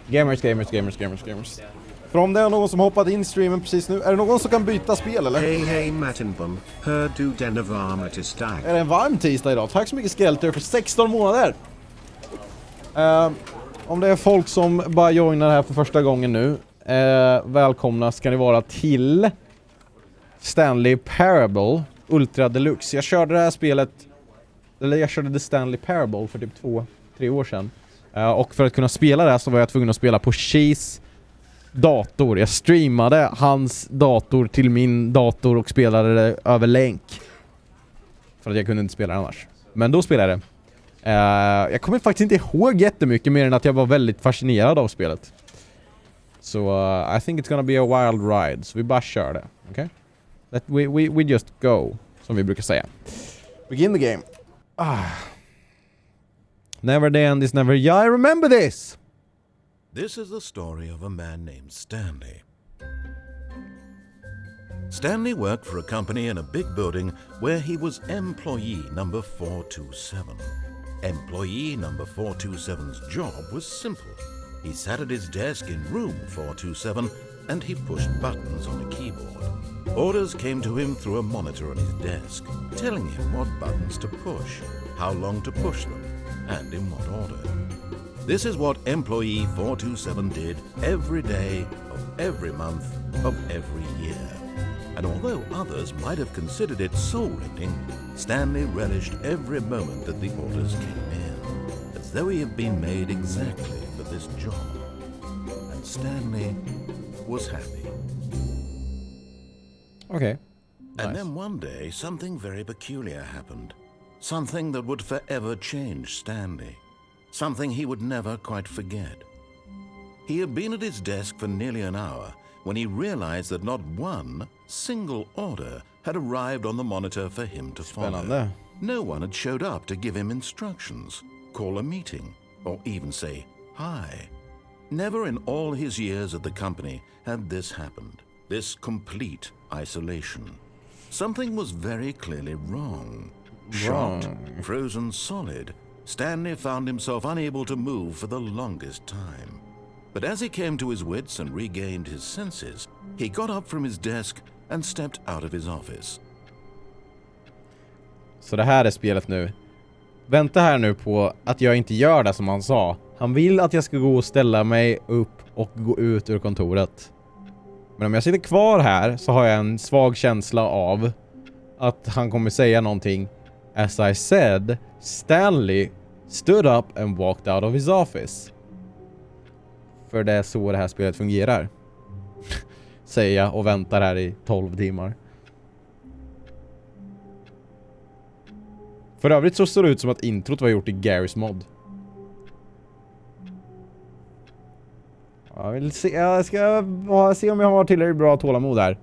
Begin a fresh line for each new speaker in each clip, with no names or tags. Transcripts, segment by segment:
Gamers. För om det är någon som hoppat in i streamen precis nu, är det någon som kan byta spel eller?
Hej Matinbum, hör du denna varma tisdag?
Är det en varm tisdag idag? Tack så mycket Skelter för 16 månader! Om det är folk som bara joinar här för första gången nu, välkomna ska ni vara till Stanley Parable Ultra Deluxe. Jag körde det här spelet, eller jag körde The Stanley Parable för typ 2-3 år sedan. Och för att kunna spela det så var jag tvungen att spela på Cheese dator. Jag streamade hans dator till min dator och spelade det över länk. För att jag kunde inte spela det annars. Men då spelade jag det. Jag kommer faktiskt inte ihåg jättemycket mer än att jag var väldigt fascinerad av spelet. Så I think it's gonna be a wild ride. Så vi bara kör det. Okay? We just go. Som vi brukar säga. Begin the game. Never the end is never. Yeah, I remember this.
This is the story of a man named Stanley. Stanley worked for a company in a big building where he was employee number 427. Employee number 427's job was simple. He sat at his desk in room 427 and he pushed buttons on a keyboard. Orders came to him through a monitor on his desk, telling him what buttons to push, how long to push them, and in what order. This is what employee 427 did every day of every month of every year. And although others might have considered it soul-rending, Stanley relished every moment that the orders came in, as though he had been made exactly for this job. And Stanley was happy.
Okay.
And
Nice.
then one day, something very peculiar happened. Something that would forever change Stanley. Something he would never quite forget. He had been at his desk for nearly an hour when he realized that not one single order had arrived on the monitor for him to follow. No one had showed up to give him instructions, call a meeting, or even say hi. Never in all his years at the company had this happened. This complete isolation. Something was very clearly wrong. Shot, frozen solid, Stanley found himself unable to move for the longest time. But as he came to his wits and regained his senses, he got up from his desk and stepped out of his office.
Så det här är spelet nu. Vänta här nu på att jag inte gör det som han sa. Han vill att jag ska gå och ställa mig upp och gå ut ur kontoret. Men om jag sitter kvar här så har jag en svag känsla av att han kommer säga någonting. As I said, Stanley stood up and walked out of his office. För det är så det här spelet fungerar. Säger jag och väntar här i 12 timmar. För övrigt så ser det ut som att introt var gjort i Garry's mod. Jag ska se om jag har tillräckligt bra tålamod här.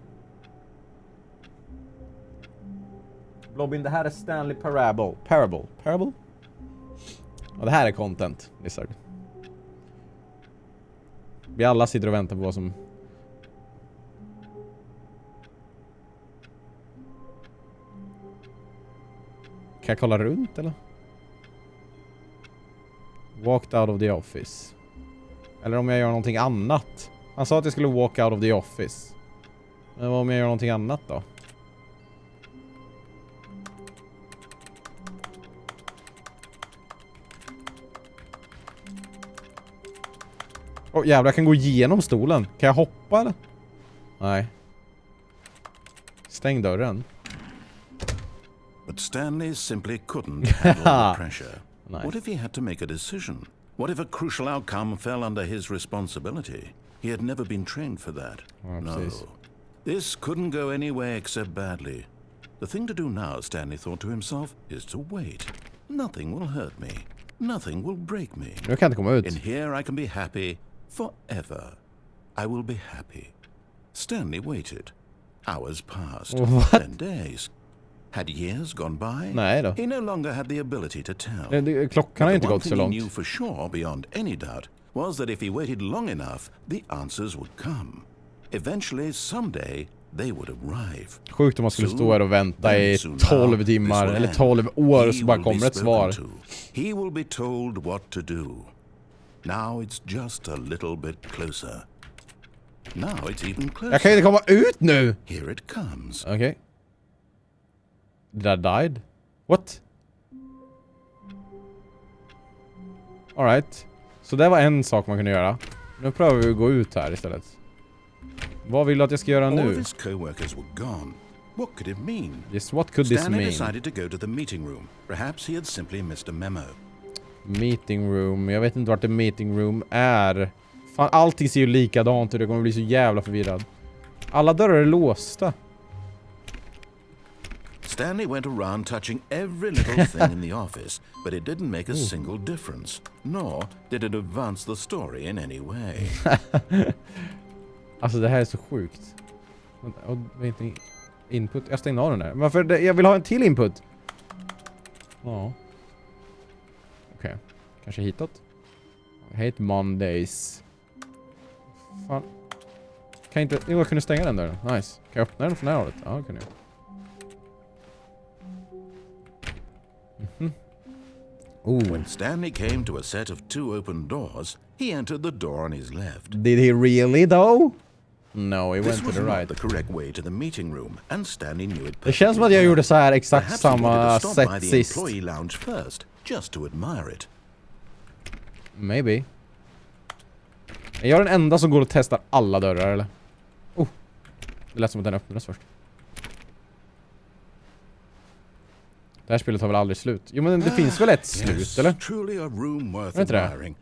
Blobbin, det här är Stanley Parable. Ja, det här är content, Lizard. Vi alla sitter och väntar på vad som... Kan jag kolla runt eller? Walked out of the office. Eller om jag gör någonting annat. Han sa att jag skulle walk out of the office. Men vad om jag gör någonting annat då? Jävlar, jag kan gå igenom stolen. Kan jag hoppa eller? Nej. Stäng dörren.
But Stanley simply couldn't handle the pressure.
Nice.
What if he had to make a decision? What if a crucial outcome fell under his responsibility? He had never been trained for that. No. This couldn't go anywhere except badly. The thing to do now, Stanley thought to himself, is to wait. Nothing will hurt me. Nothing will break me.
Jag kan inte komma ut.
In here I can be happy forever. I will be happy. Stanley waited. Hours passed. Then days. Had years gone by?
Nej då.
He no longer had the ability to tell.
Klockan har inte gått så långt.
He knew for sure, beyond any doubt, was that if he waited long enough, the answers would come. Eventually, someday, they would arrive.
Sjukt om man skulle stå här och vänta i 12 timmar eller 12 år och så bara kommer ett svar.
He will be told what to do. Now it's just a little bit closer. Now it's even closer.
Jag kan inte komma ut nu!
Here it comes.
Okay. That died? What? Alright. Så det var en sak man kunde göra. Nu prövar vi att gå ut här istället. Vad vill du att jag ska göra
All of
nu?
his co-workers were gone. What could it mean?
Yes, what could this
Stanley
mean?
decided to go to the meeting room. Perhaps he had simply missed a memo.
Meeting room. Jag vet inte vart det meeting room är. Fan, allting ser ju likadant ut. Jag kommer bli så jävla förvirrad. Alla dörrar är låsta.
Stanley went around touching every little thing in the office, but it didn't make a single difference. Nor did it advance the story in any way.
Alltså det här är så sjukt. Vänta, input. Jag stängde av den där. Varför? Jag vill ha en till input. Ja. Okej. Kanske hitåt. I hate Mondays. Fan. Kan jag inte... Jo, jag kunde stänga den där. Nice. Kan jag öppna den från det här hållet? Ja, det kan jag.
When Stanley came to a set of 2 open doors, he entered the door on his left.
Did he really though? No, he
This
went to
was
the
not
right.
the correct way to the meeting room, and Stanley knew it
Det känns som att jag gjorde så här exakt
Perhaps he wanted
samma
to stop by
sätt
the
sist.
employee lounge first, just to admire it.
Maybe. Är jag den enda som går och testar alla dörrar eller? Oh. Det lät som att den öppnades först. Det här spelet har väl aldrig slut? Jo, men det finns väl ett slut,
Yes,
eller?
truly a room worth
Vet du det?
admiring.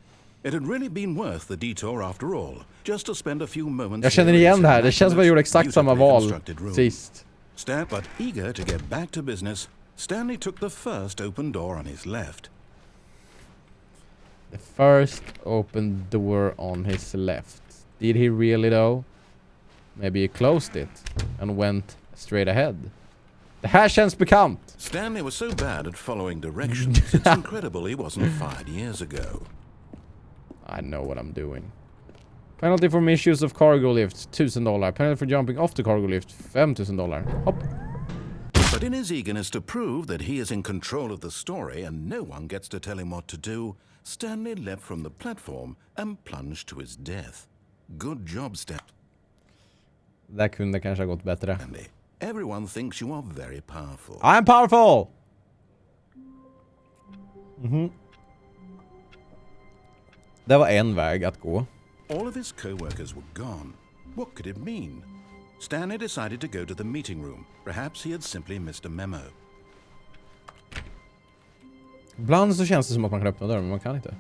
It had really been worth the detour after all, just to spend a few moments.
Jag känner igen det här. Det känns som att jag gjorde exakt samma val sist.
But eager to get back to business, Stanley took the first open door on his left.
The first open door on his left. Did he really though? Maybe he closed it and went straight ahead. Det här känns bekant.
Stanley was so bad at following directions, it's incredible he wasn't fired years ago.
I know what I'm doing. Penalty for misuse of cargo lift, $1,000. Penalty for jumping off the cargo lift, $5,000. Hopp.
But in his eagerness to prove that he is in control of the story and no one gets to tell him what to do, Stanley leapt from the platform and plunged to his death. Good job,
Det kunde kanske ha gått bättre.
Stanley. Everyone thinks you are very powerful.
I'm powerful! Det var en väg att gå.
All of his co-workers were gone. What could it mean? Stanley decided to go to the meeting room. Perhaps he had simply missed a memo.
Ibland så känns det som att man kan öppna dörren, men man kan inte.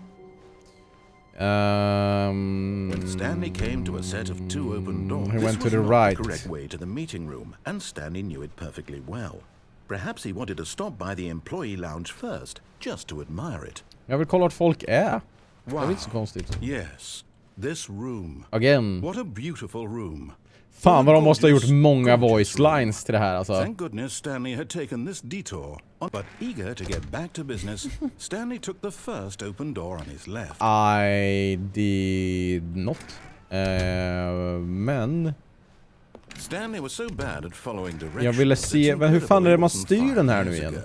When Stanley came to a set of 2 open doors,
he went to
this
the
was not
right.
the correct way to the meeting room, and Stanley knew it perfectly well. Perhaps he wanted to stop by the employee lounge first, just to admire it.
Jag vill kolla vart folk är. Det är
Wow.
inte så konstigt.
Yes, this room.
Again.
What a beautiful room.
Fan vad de måste ha gjort många voice lines till det här alltså.
Thank goodness Stanley had taken this detour. But eager to get back to business, Stanley took the first open door on his left.
I did not. Men
Stanley was so bad at following directions.
jag ville se, men hur fan är det man styr den här nu igen?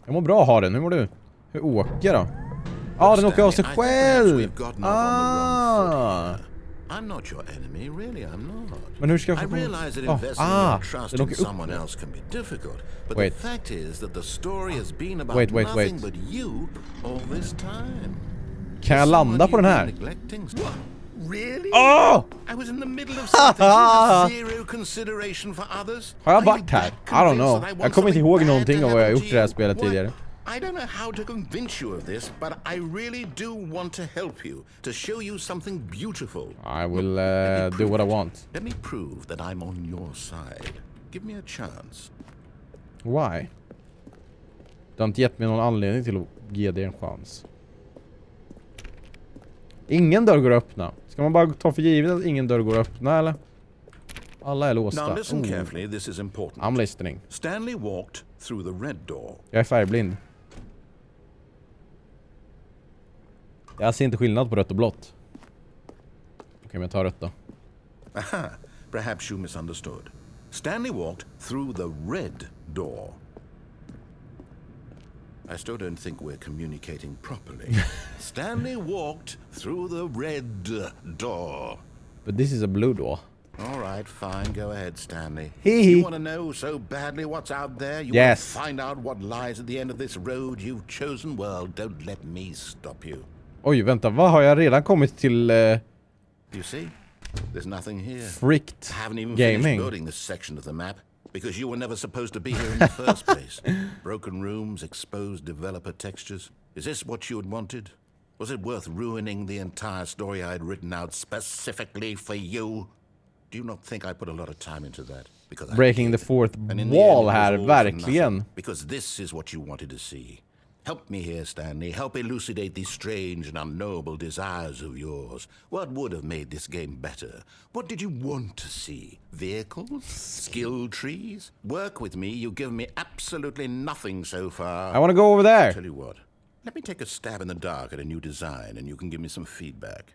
Jag mår bra att ha den. Hur mår du? Hur åker då? Ja, den åker av sig själv! Ah!
I'm not your enemy, really, I'm not.
Men hur ska jag
I
få...
realize that investing your trust
den
in
åker upp.
someone else can be difficult, but
Wait.
the fact is that the story has been about
Wait.
nothing but you all this time.
Kan jag landa på den här?
Really?
Åh!
I was in the middle of something with zero consideration for others.
Har jag
Are you
varit här?
that
I don't
convinced
know.
that I want
Jag kommer inte
something
ihåg
bad
någonting
to
av vad jag har
happen
gjort i
to
det här
you?
spelet
What?
tidigare.
I don't know how to convince you of this, but I really do want to help you, to show you something beautiful.
I will do what I want.
Let me prove that I'm on your side. Give me a chance.
Why? Du har inte gett mig någon anledning till att ge dig en chans. Ingen dörr går att öppna. Ska man bara ta för givet att ingen dörr går att öppna, eller? Alla är låsta.
Now listen carefully, this is important.
I'm listening.
Stanley walked through the red door.
Jag är färgblind. Jag ser inte skillnad på rött och blått. Okej, men jag tar rött då.
Aha, perhaps you misunderstood. Stanley walked through the red door. I still don't think we're communicating properly. Stanley walked through the red door.
But this is a blue door.
All right, fine. Go ahead, Stanley.
Hee.
You want to know so badly what's out there? You
Yes.
want to find out what lies at the end of this road you've chosen? Well, don't let me stop you.
Oj, vänta. Vad har jag redan kommit till
You see? There's nothing here.
Fricked
I haven't even
Gaming.
finished building this section of the map because you were never supposed to be here in the first place. Broken rooms, exposed developer textures. Is this what you had wanted? Was it worth ruining the entire story I had written out specifically for you? Do you not think I put a lot of time into that? Because I
Breaking
did.
the fourth
And in the
wall
end, it was
här,
all for
verkligen.
nothing, because this is what you wanted to see. Help me here, Stanley. Help elucidate these strange and unknowable desires of yours. What would have made this game better? What did you want to see? Vehicles? Skill trees? Work with me. You give me absolutely nothing so far.
I want to go over there.
Tell you what. Let me take a stab in the dark at a new design and you can give me some feedback.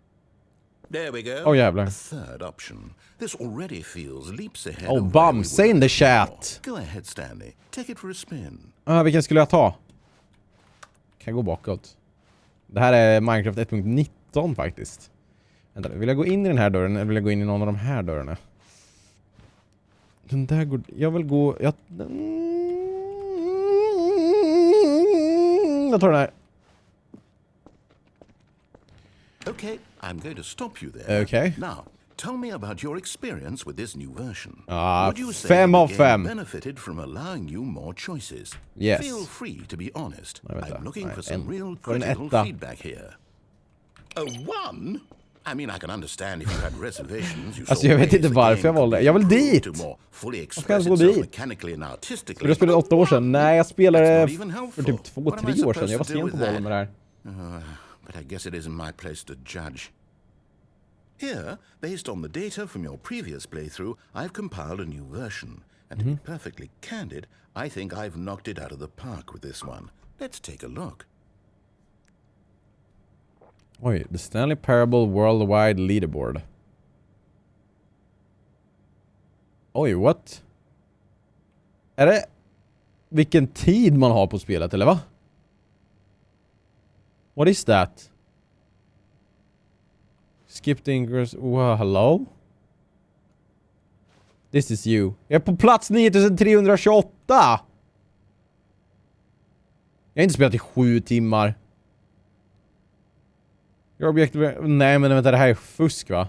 There we go.
Oh, jävlar.
A third option. This already feels leaps ahead.
Oh,
of where we
bumsa
were
in the
before.
chat.
Go ahead, Stanley. Take it for a spin.
Vilken skulle jag ta? Kan jag gå bakåt? Det här är Minecraft 1.19 faktiskt. Vänta, vill jag gå in i den här dörren eller vill jag gå in i någon av de här dörrarna? Den där går... Jag vill gå... Jag tar den här.
Okay, I'm going to stop you there.
Okay.
Now, tell me about your experience with this new version.
Ah,
Would you say
5
the
av
game
5.
benefited from allowing you more choices?
Yes.
Feel free to be honest.
Nej, vänta.
I'm looking
Nej,
for some real
för en
critical
etta.
feedback here. A 1? I mean, I can understand if you had reservations. You
Alltså,
saw
jag vet
ways
inte
the
varför jag
game
valde.
could be
Jag vill
improved
dit.
to more fully
Jag ska
express
gå
itself
dit.
mechanically and artistically.
Jag spelade 8 år sedan. Nej, jag spelade
That's not even
för
helpful.
typ
What am I
2-3 år sedan.
supposed
Jag var
to do
sen
with
på bollen
that?
med det här.
But I guess it isn't my place to judge. Here, based on the data from your previous playthrough, I've compiled a new version. And to be perfectly candid, I think I've knocked it out of the park with this one. Let's take a look.
Oj, the Stanley Parable Worldwide Leaderboard. Oj, what? Är det vilken tid man har på spelet, eller va? What is that? Skip the ingress. Wow, hello? This is you. Jag är på plats 9328! Jag har inte spelat i 7 timmar. Your objective... Nej, men vänta, det här är fusk, va?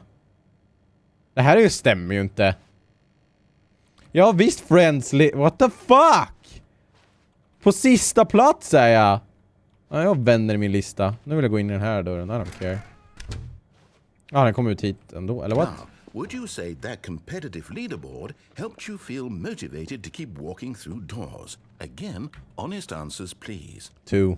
Det här stämmer ju inte. Ja, visst, Friendsly. What the fuck? På sista plats är jag. Ja, jag vänder i min lista. Nu vill jag gå in i den här dörren. I don't care. Ja, den kom ut hit ändå, eller what?
Now, would you say that competitive leaderboard helped you feel motivated to keep walking through doors? Again, honest answers, please.
2.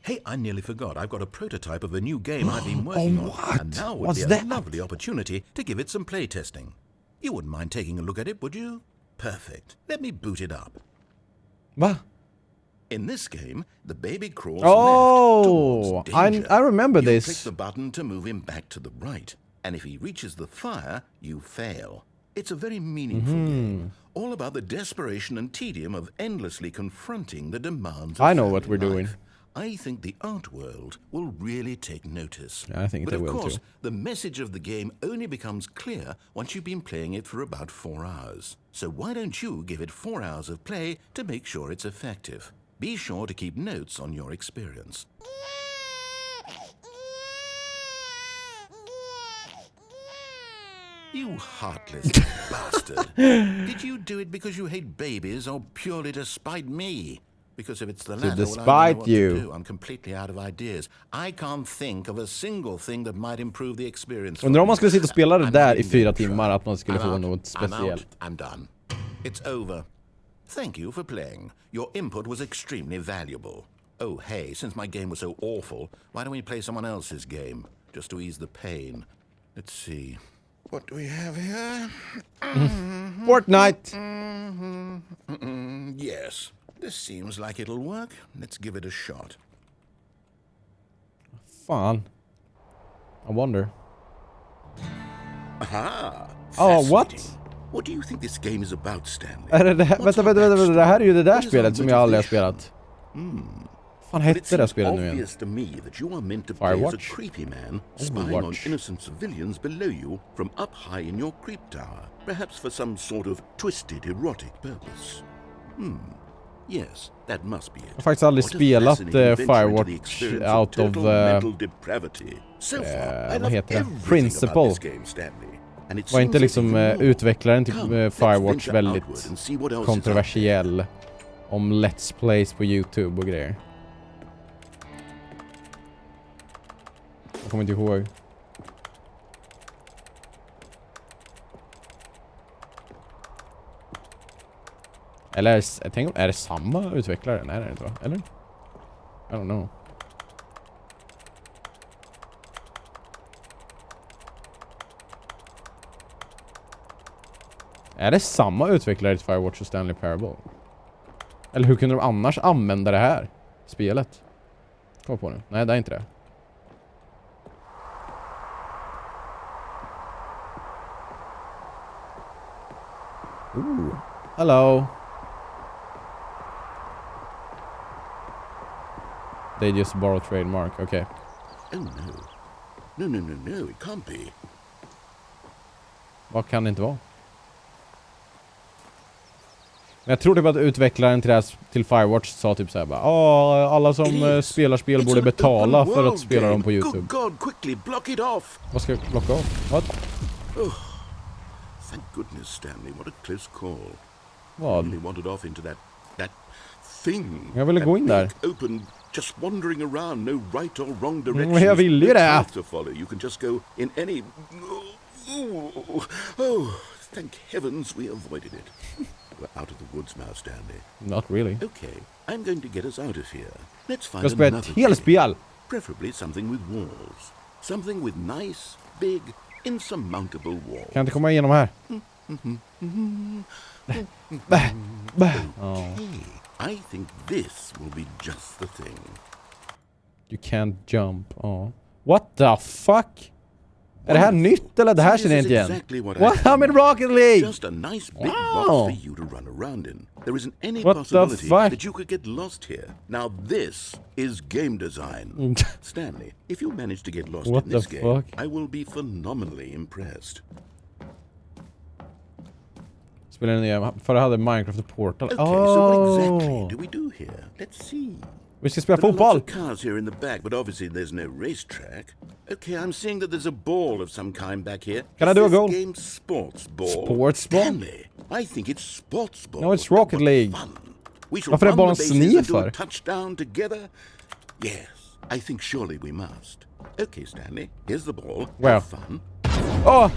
Hey, I nearly forgot. I've got a prototype of a new game I've been working on.
what?
And now would
What's
be a
that?
lovely opportunity to give it some playtesting. You wouldn't mind taking a look at it, would you? Perfect. Let me boot it up.
Va?
In this game, the baby crawls
Oh,
left towards danger.
I remember
you
this.
click the button to move him back to the right. And if he reaches the fire, you fail. It's a very meaningful game. All about the desperation and tedium of endlessly confronting the demands of
I know what
family
we're doing.
life. I think the art world will really take notice.
Yeah, I think
but
they
of
will
course,
too.
the message of the game only becomes clear once you've been playing it for about 4 hours. So why don't you give it 4 hours of play to make sure it's effective? Be sure to keep notes on your experience. You heartless bastard. Did you do it because you hate babies or purely to spite me? Because if it's the latter, well, I don't know what to do. I'm completely out of ideas. I can't think of a single thing that might improve the experience.
Undrar om man skulle sitta och spela det där i 4
try.
timmar, att man skulle
I'm
få
out.
något speciellt.
I'm done. It's over. Thank you for playing. Your input was extremely valuable. Oh, hey, since my game was so awful, why don't we play someone else's game? Just to ease the pain. Let's see. What do we have here?
Fortnite!
Yes. This seems like it'll work. Let's give it a shot.
Fan. I wonder.
Aha!
Oh, what?
Fascinating. What do you think this game is about, Stanley?
Är det här?
What's
Vänta,
your
det här är ju det där
What is
spelet
our
som jag aldrig har
motivation?
spelat. fan
But it
hette det
seems
spelet nu igen?
obvious to me that you are meant to play as a
Firewatch?
creepy man spying on
Overwatch.
innocent civilians below you from up high in your creep tower, perhaps for some sort of twisted erotic purpose. Yes, that must be it.
Jag har faktiskt aldrig
What a
spelat
fascinating venture into the
Firewatch
experience
out of
total mental depravity. So far, I
vad
love
heter det?
everything
Principle.
about this game, Stanley. And it
Var inte
seems
liksom
even more.
utvecklaren till
Come, let's
Firewatch
venture
väldigt
outward and see what else is out
kontroversiell om Let's Plays på YouTube och grejer? Jag kommer inte ihåg. Eller jag tänker, är det samma utvecklare? Nej, det är det inte, va? Eller? I don't know. Är det samma utvecklare till Firewatch och Stanley Parable? Eller hur kunde de annars använda det här spelet? Kom på nu. Nej, det är inte det. Ooh. Hello. They just borrow trademark. Okay.
Oh no. No, it can't be.
Vad kan det inte vara? Men jag tror typ att utvecklaren till, till Firewatch sa typ såhär bara, alla som spelar spel borde betala för att spela dem på YouTube.
God, quickly block it off.
Vad ska jag blocka av? What?
Oh, thank goodness, Stanley. What a close call.
Vad?
I really wanted off into that thing.
Jag ville gå in där.
Open, just wandering around, no right or wrong direction.
Men jag ville ju det.
To follow. You can just go in any. Oh, thank heavens we avoided it. We're out of the woods now, Stanley.
Not really.
Okay, I'm going to get us out of here. Let's find
Jag spelar
another
ett helspel.
Preferably something with walls. Something with nice, big, insurmountable walls.
Kan jag inte komma igenom här?
Okay, I think this will be just the thing.
You can't jump. What the fuck? Är det här nytt eller det här känner jag inte igen? What? I'm in Rocket League!
Just a nice big box for you to run around in. There isn't any
What the
possibility
fuck?
that you could get lost here. Now this is game design. Stanley, if you manage to get lost
What
in this
the
game,
fuck?
I will be phenomenally impressed.
Spelar den nya, för jag hade Minecraft Portal.
Okay, so what exactly do we do here? Let's see.
Vi ska spela
There are
fotboll!
lots of cars here in the back, but obviously there's no racetrack. Okay, I'm seeing that there's a ball of some kind back here.
Can I do a goal?
Game sports ball.
Sports ball?
Stanley, I think it's sports ball.
No, it's Rocket League.
Fun. We shall
Varför är
run
bollen
the bases
sned
and do a
för?
touchdown together. Yes, I think surely we must. Okay, Stanley, here's the ball.
Where?
Have fun.
Oh!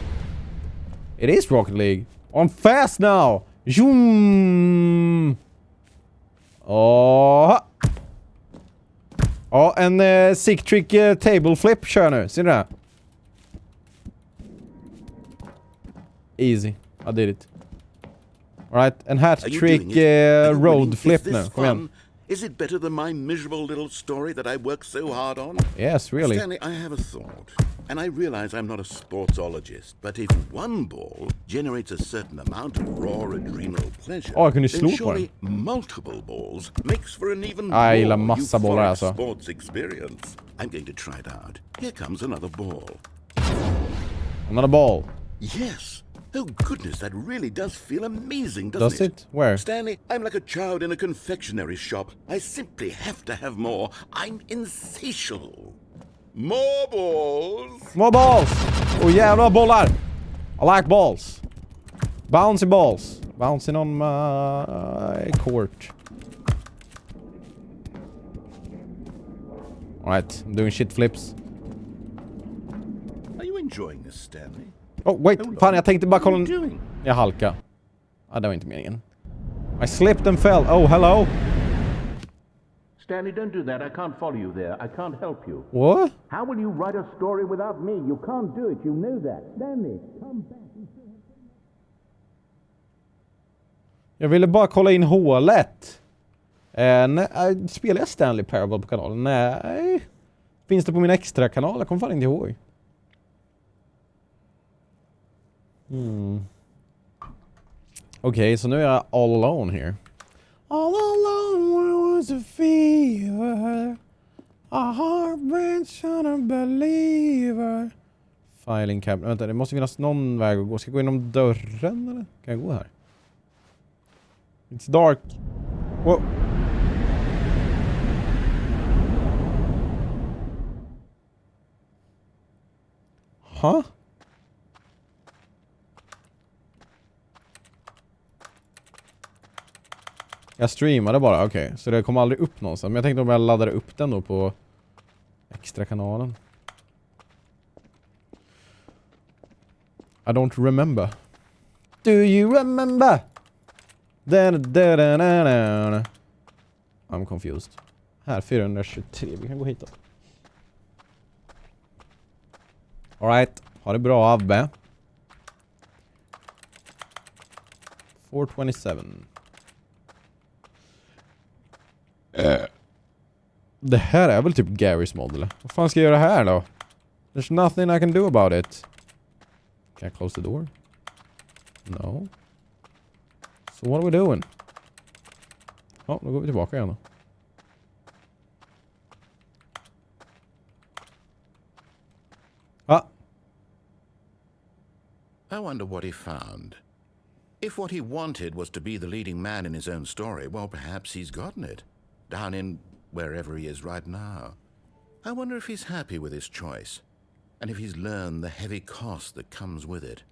It is Rocket League. I'm fast now! Zoom! Ja, en sick trick table flip kör nu. Ser du det? Easy. I did it. Alright, en hat trick road flip nu. Kom igen.
Is it better than my miserable little story that I worked so hard on?
Yes, really.
Stanley, I have a thought. And I realize I'm not a sportsologist, but if one ball generates a certain amount of raw adrenal pleasure,
jag kunde slå
then
på den.
surely multiple balls makes for an even
Jag gillar
more
massa bollar,
euphoric
alltså.
sports experience. I'm going to try it out. Here comes another ball.
Another ball.
Yes. Oh goodness, that really does feel amazing, doesn't
Does it? Where?
Stanley, I'm like a child in a confectionery shop. I simply have to have more. I'm insatiable. More balls!
More balls! Oh jävla bollar! I like balls. Bouncy balls. Bouncing on my court. Alright, I'm doing shit flips.
Are you enjoying this, Stanley?
Oh wait, fan jag tänkte bara kolla...
What are you doing?
Jag halka. Det var inte meningen. I slipped and fell. Oh, hello.
Stanley, don't do that. I can't follow you there. I can't help you.
What?
How will you write a story without me? You can't do it. You know that. Stanley, come back.
Jag ville bara kolla in hålet. Nej, spelar jag Stanley Parable på kanalen? Nej. Finns det på min extra kanal? Jag kommer fan inte ihåg. Okej, så nu är jag all alone here. All alone was a fever. A heartbreak on a believer. Filing cabinet. Vänta, det måste finnas någon väg att gå. Ska jag gå inom dörren eller? Kan jag gå här? It's dark. Wow. Huh? Jag streamade bara, okej. Så det kom aldrig upp någonstans. Men jag tänkte om jag laddade upp den då på extra kanalen. I don't remember. Do you remember? I'm confused. Här, 423. Vi kan gå hit då. Alright. Ha det bra, Abbe. 427. Det här är väl typ Garys mod, eller? Vad fan ska jag göra här då? There's nothing I can do about it. Can I close the door? No. So what are we doing? Ja, då går vi tillbaka igen då. Ah.
I wonder what he found. If what he wanted was to be the leading man in his own story, well, perhaps he's gotten it. Down in wherever he is right now. I wonder if he's happy with his choice. And if he's learned the heavy cost that comes with it.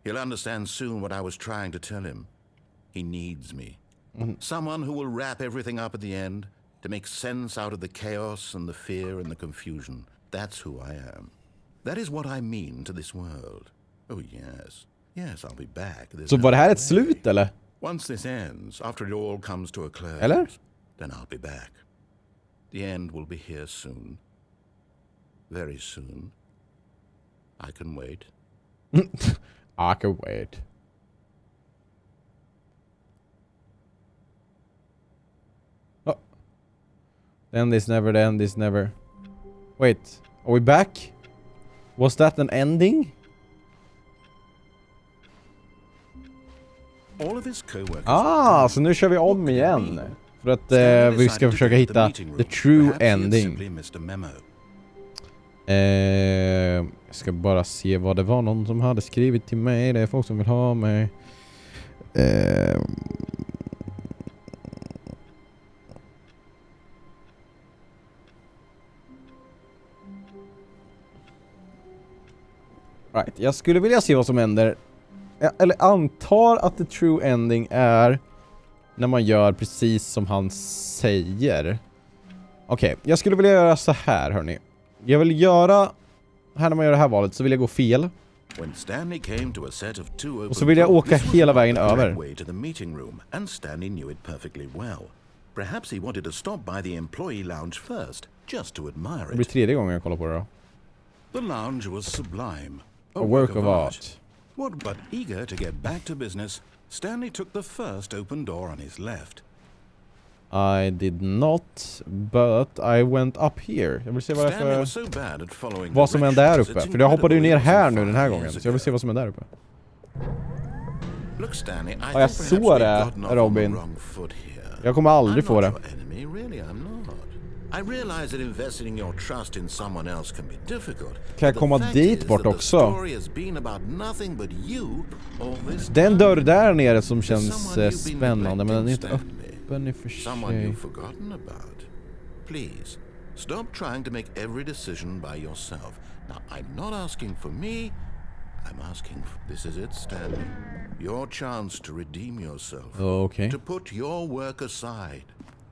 He'll understand soon what I was trying to tell him. He needs me. Someone who will wrap everything up at the end to make sense out of the chaos and the fear and the confusion. That's who I am. That is what I mean to this world. Oh, yes. Yes, I'll be back.
Så var det här ett slut, eller?
Once this ends, after it all comes to a close,
Eller?
then I'll be back. The end will be here soon. Very soon. I can wait.
I can wait. Oh. The end is never, the end is never. Wait, are we back? Was that an ending?
All of his co-workers.
Så nu kör vi om igen. För att vi ska försöka hitta the true ending. Jag ska bara se vad det var någon som hade skrivit till mig. Det är folk som vill ha mig. Right, jag skulle vilja se vad som händer. Eller antar att the true ending är när man gör precis som han säger. Okej, jag skulle vilja göra så här, hörni. Jag vill göra... Här när man gör det här valet så vill jag gå fel. Och så vill jag åka hela vägen över. Det blir tredje gången jag kollar på det då.
The lounge was sublime.
A work of art.
What but eager to get back to business, Stanley took the first open door on his left.
I did not, but I went up here. Jag vill se vad det är för... Vad som är där uppe. För jag hoppade ju ner här nu den här gången. Så jag vill se vad som är där uppe. Ja, jag såg det, Robin. Jag kommer aldrig få det. Kan jag komma dit bort också? Det är en dörr där nere som känns spännande, men den är inte öppen i och för sig.
Please, stop trying to make every decision by yourself. Now, I'm not asking for me. I'm asking for... This is it, Stanley. Your chance to redeem yourself.
Okay.
To put your work aside.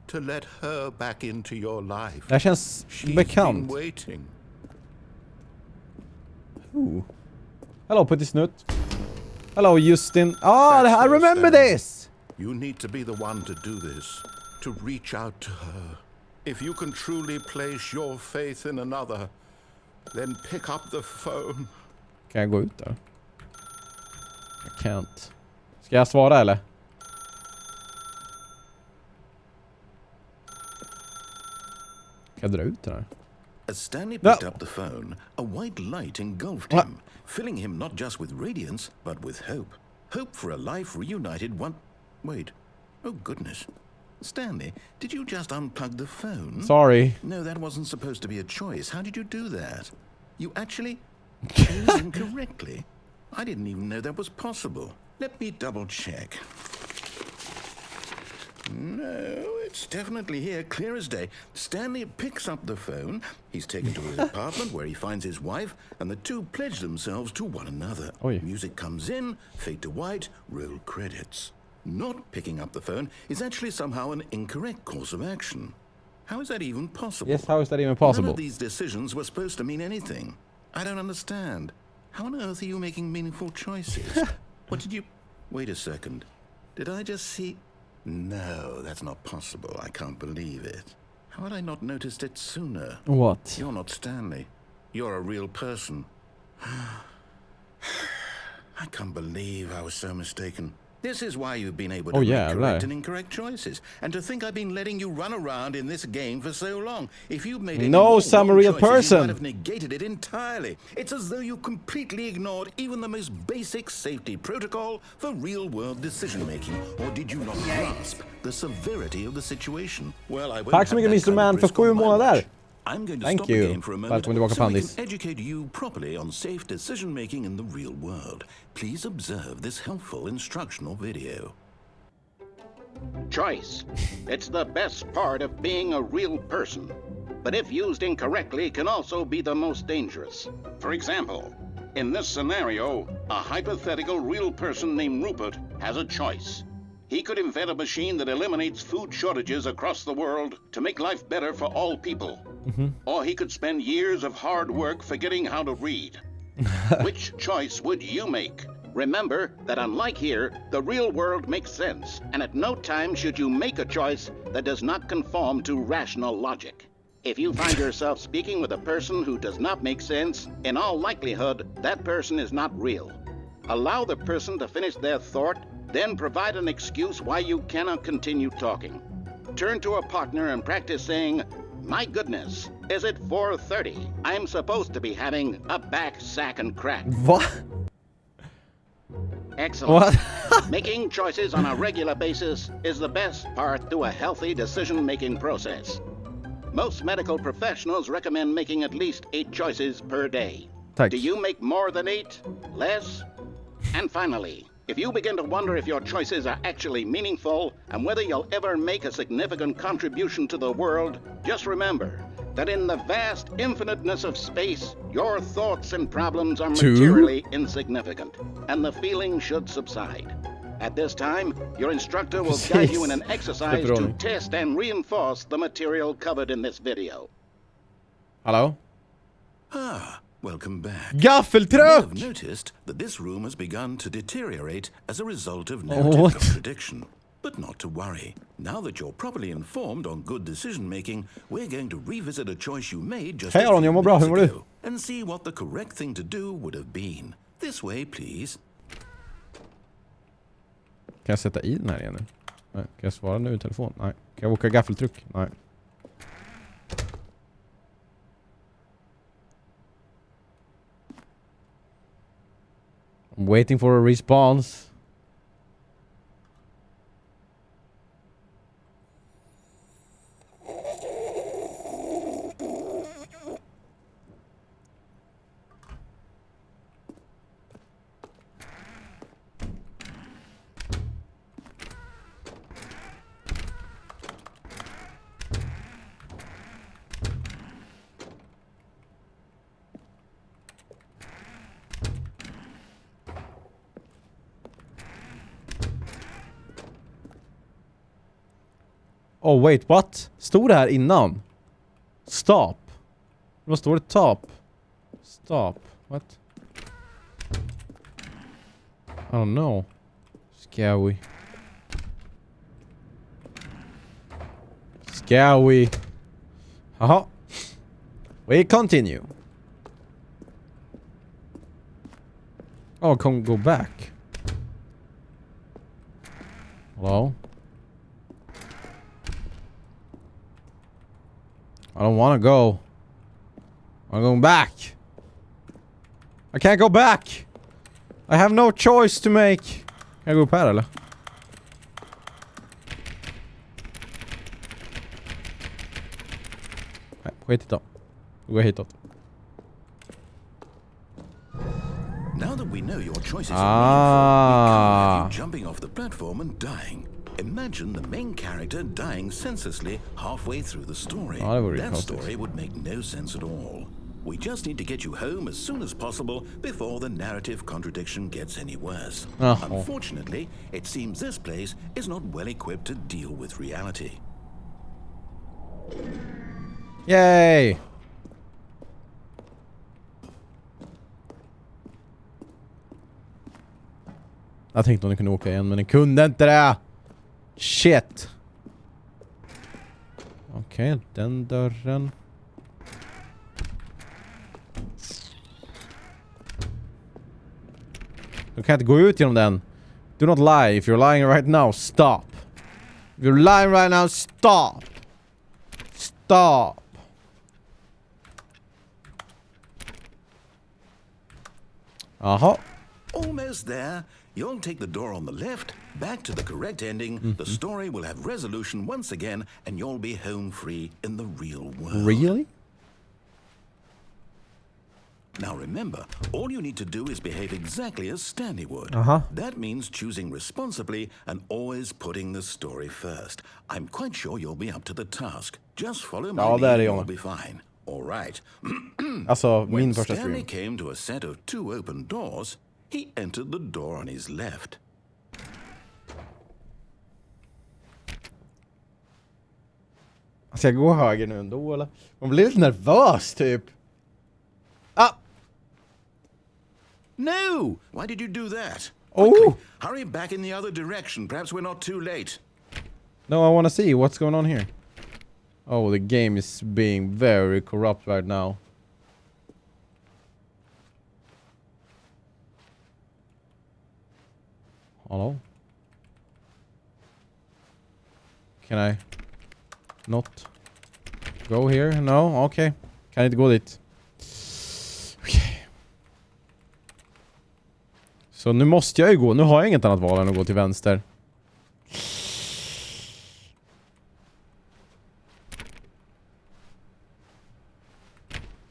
To let her back into your life.
Det känns bekant. Hello, Puttisnutt. Hello, Justin. I remember this!
You need to be the one to do this. To reach out to her. If you can truly place your faith in another, then pick up the phone.
Kan jag gå ut där? I can't. Ska jag svara eller? Kan jag dra ut den här?
As Stanley picked up the phone, a white light engulfed him, filling him not just with radiance, but with hope. Hope for a life reunited one... Wait. Oh, goodness. Stanley, did you just unplug the phone?
Sorry.
No, that wasn't supposed to be a choice. How did you do that? You actually chose incorrectly? I didn't even know that was possible. Let me double check. No, it's definitely here, clear as day. Stanley picks up the phone. He's taken to his apartment where he finds his wife, and the two pledge themselves to one another.
Oi.
Music comes in, fade to white, roll credits. Not picking up the phone is actually somehow an incorrect course of action. How is that even possible?
Yes, how is that even possible?
None of these decisions were supposed to mean anything. I don't understand. How on earth are you making meaningful choices? What did you... Wait a second. Did I just see... No, that's not possible. I can't believe it. How had I not noticed it sooner?
What?
You're not Stanley. You're a real person. I can't believe I was so mistaken. This is why you've been able to make correct and incorrect choices. And to think I've been letting you run around in this game for so long. If you'd made any more
some
wrong
real
choices,
person.
you might have negated it entirely. It's as though you completely ignored even the most basic safety protocol for real-world decision-making. Or did you not grasp the severity of the situation? Well, I won't
Tack så mycket Mr. Man för 7 månader.
I'm going to
Thank
stop
you.
the game for a moment
Välkommen tillbaka,
so we
Pandis.
can educate you properly on safe decision-making in the real world. Please observe this helpful instructional video.
Choice. It's the best part of being a real person, but if used incorrectly can also be the most dangerous. For example, in this scenario, a hypothetical real person named Rupert has a choice. He could invent a machine that eliminates food shortages across the world to make life better for all people. Or he could spend years of hard work forgetting how to read. Which choice would you make? Remember that unlike here, the real world makes sense, and at no time should you make a choice that does not conform to rational logic. If you find yourself speaking with a person who does not make sense, in all likelihood, that person is not real. Allow the person to finish their thought, then provide an excuse why you cannot continue talking. Turn to a partner and practice saying, "My goodness, is it 4:30? I'm supposed to be having a back, sack, and crack."
What?
Excellent.
What?
Making choices on a regular basis is the best part to a healthy decision-making process. Most medical professionals recommend making at least 8 choices per day.
Tack.
Do you make more than 8? Less? And finally, if you begin to wonder if your choices are actually meaningful and whether you'll ever make a significant contribution to the world, just remember that in the vast infiniteness of space, your thoughts and problems are materially insignificant, and the feeling should subside. At this time, your instructor will guide you in an exercise to test and reinforce the material covered in this video.
Hallå?
Ah, welcome back. You
Gaffeltruck!
have noticed that this room has begun to deteriorate as a result of
What?
narrative contradiction. But not to worry. Now that you're properly informed on good decision-making, we're going to revisit a choice you made just
Hej
a
Aron,
few
jag mår bra. Hur
minutes
mår du?
ago and see what the correct thing to do would have been. This way, please.
Kan jag sätta i den här igen nu? Nej. Kan jag svara nu i telefon? Nej. Kan jag åka gaffeltruck? Nej. I'm waiting for a response. Oh wait, what? Stod det här innan? Stop. Vad står det? Top. Stop. What? I don't know. Scary. Scary. Haha. We continue. Oh, can go back. Hello? I don't want to go. I'm going back. I can't go back. I have no choice to make. Kan jag gå upp här eller? Skit då. Gå hitåt.
Now that we know your choices are meaningful, we can't have you jumping off the platform and dying. Imagine the main character dying senselessly halfway through the story. That story would make no sense at all. We just need to get you home as soon as possible before the narrative contradiction gets any worse. Unfortunately, it seems this place is not well equipped to deal with reality.
Yay! Jag tänkte om den kunde åka igen, men den kunde inte det! Shit! Okej, den dörren. Du kan inte gå ut genom den. Do not lie. If you're lying right now, stop. If you're lying right now, stop. Stop. Aha.
Almost there. You'll take the door on the left, back to the correct ending. The story will have resolution once again, and you'll be home free in the real world.
Really?
Now remember, all you need to do is behave exactly as Stanley would. That means choosing responsibly and always putting the story first. I'm quite sure you'll be up to the task. Just follow my lead and you'll be fine. All right.
When
Stanley came to a set of 2 open doors, he entered the door on his left.
Ska jag gå höger nu ändå, eller? Man blir lite nervös, typ. Ah!
No! Why did you do that?
Oh!
Quickly, hurry back in the other direction. Perhaps we're not too late.
No, I want to see what's going on here. Oh, the game is being very corrupt right now. Hello? Can I not go here? No? Okay. Kan inte gå dit. Okay. Så nu måste jag ju gå. Nu har jag inget annat val än att gå till vänster.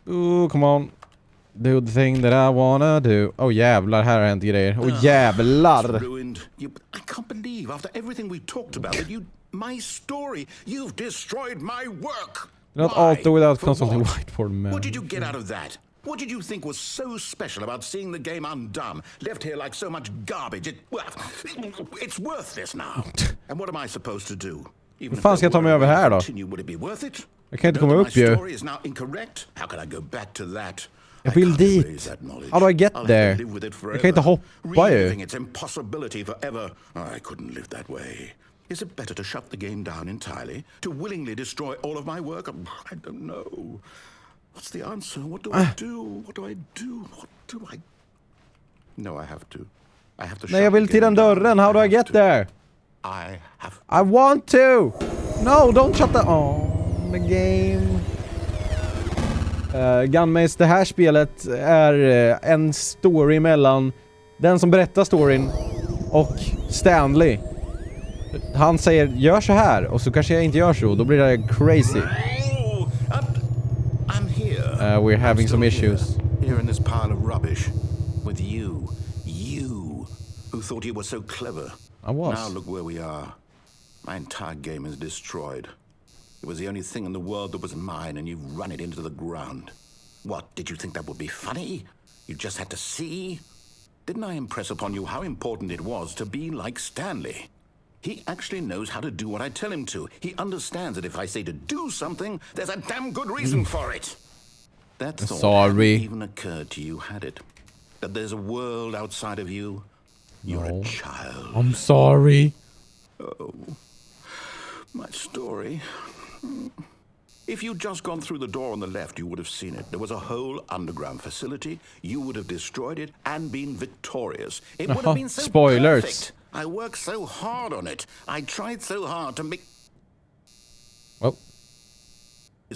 Ooh, come on. Do the thing that I wanna do. Oh jävlar, här har hänt grejer. Oh jävlar.
I can't believe after everything we talked about that my story, you've destroyed my work.
Not alter without consulting whiteboard man.
What did you get out of that? What did you think was so special about seeing the game undone, left here like so much garbage? It's worthless now. And what am I supposed to do?
Hur fan ska jag ta mig över här då?
Would it be worth it?
Jag kan inte komma upp ju.
How can I go back to that?
Jag vill dit. How do I get there? Jag kan inte hoppa ju.
Its impossibility forever. I couldn't live that way. Is it better to shut the game down entirely? To willingly destroy all of my work? I don't know. What's the answer? What do I do? What do I do? What do I... No, I have to.
Nej, jag vill till den dörren. How do I get there? I want to! No, don't shut the... the game. Gunmaze, det här spelet är en story mellan den som berättar storyn och Stanley. Han säger, gör så här, och så kanske jag inte gör så. Då blir det crazy.
I'm here.
We're having some issues.
Here in this pile of rubbish. With you. You. Who thought you were so clever.
I was.
Now look where we are. My entire game is destroyed. It was the only thing in the world that was mine, and you've run it into the ground. What, did you think that would be funny? You just had to see? Didn't I impress upon you how important it was to be like Stanley? He actually knows how to do what I tell him to. He understands that if I say to do something, there's a damn good reason for it. That thought hadn't even occurred to you, had it? That there's a world outside of you? You're a child.
I'm sorry.
Oh, my story. If you'd just gone through the door on the left, you would have seen it. There was a whole underground facility. You would have destroyed it and been victorious. It would have been so perfect. I worked so hard on it. I tried so hard to make...
Well.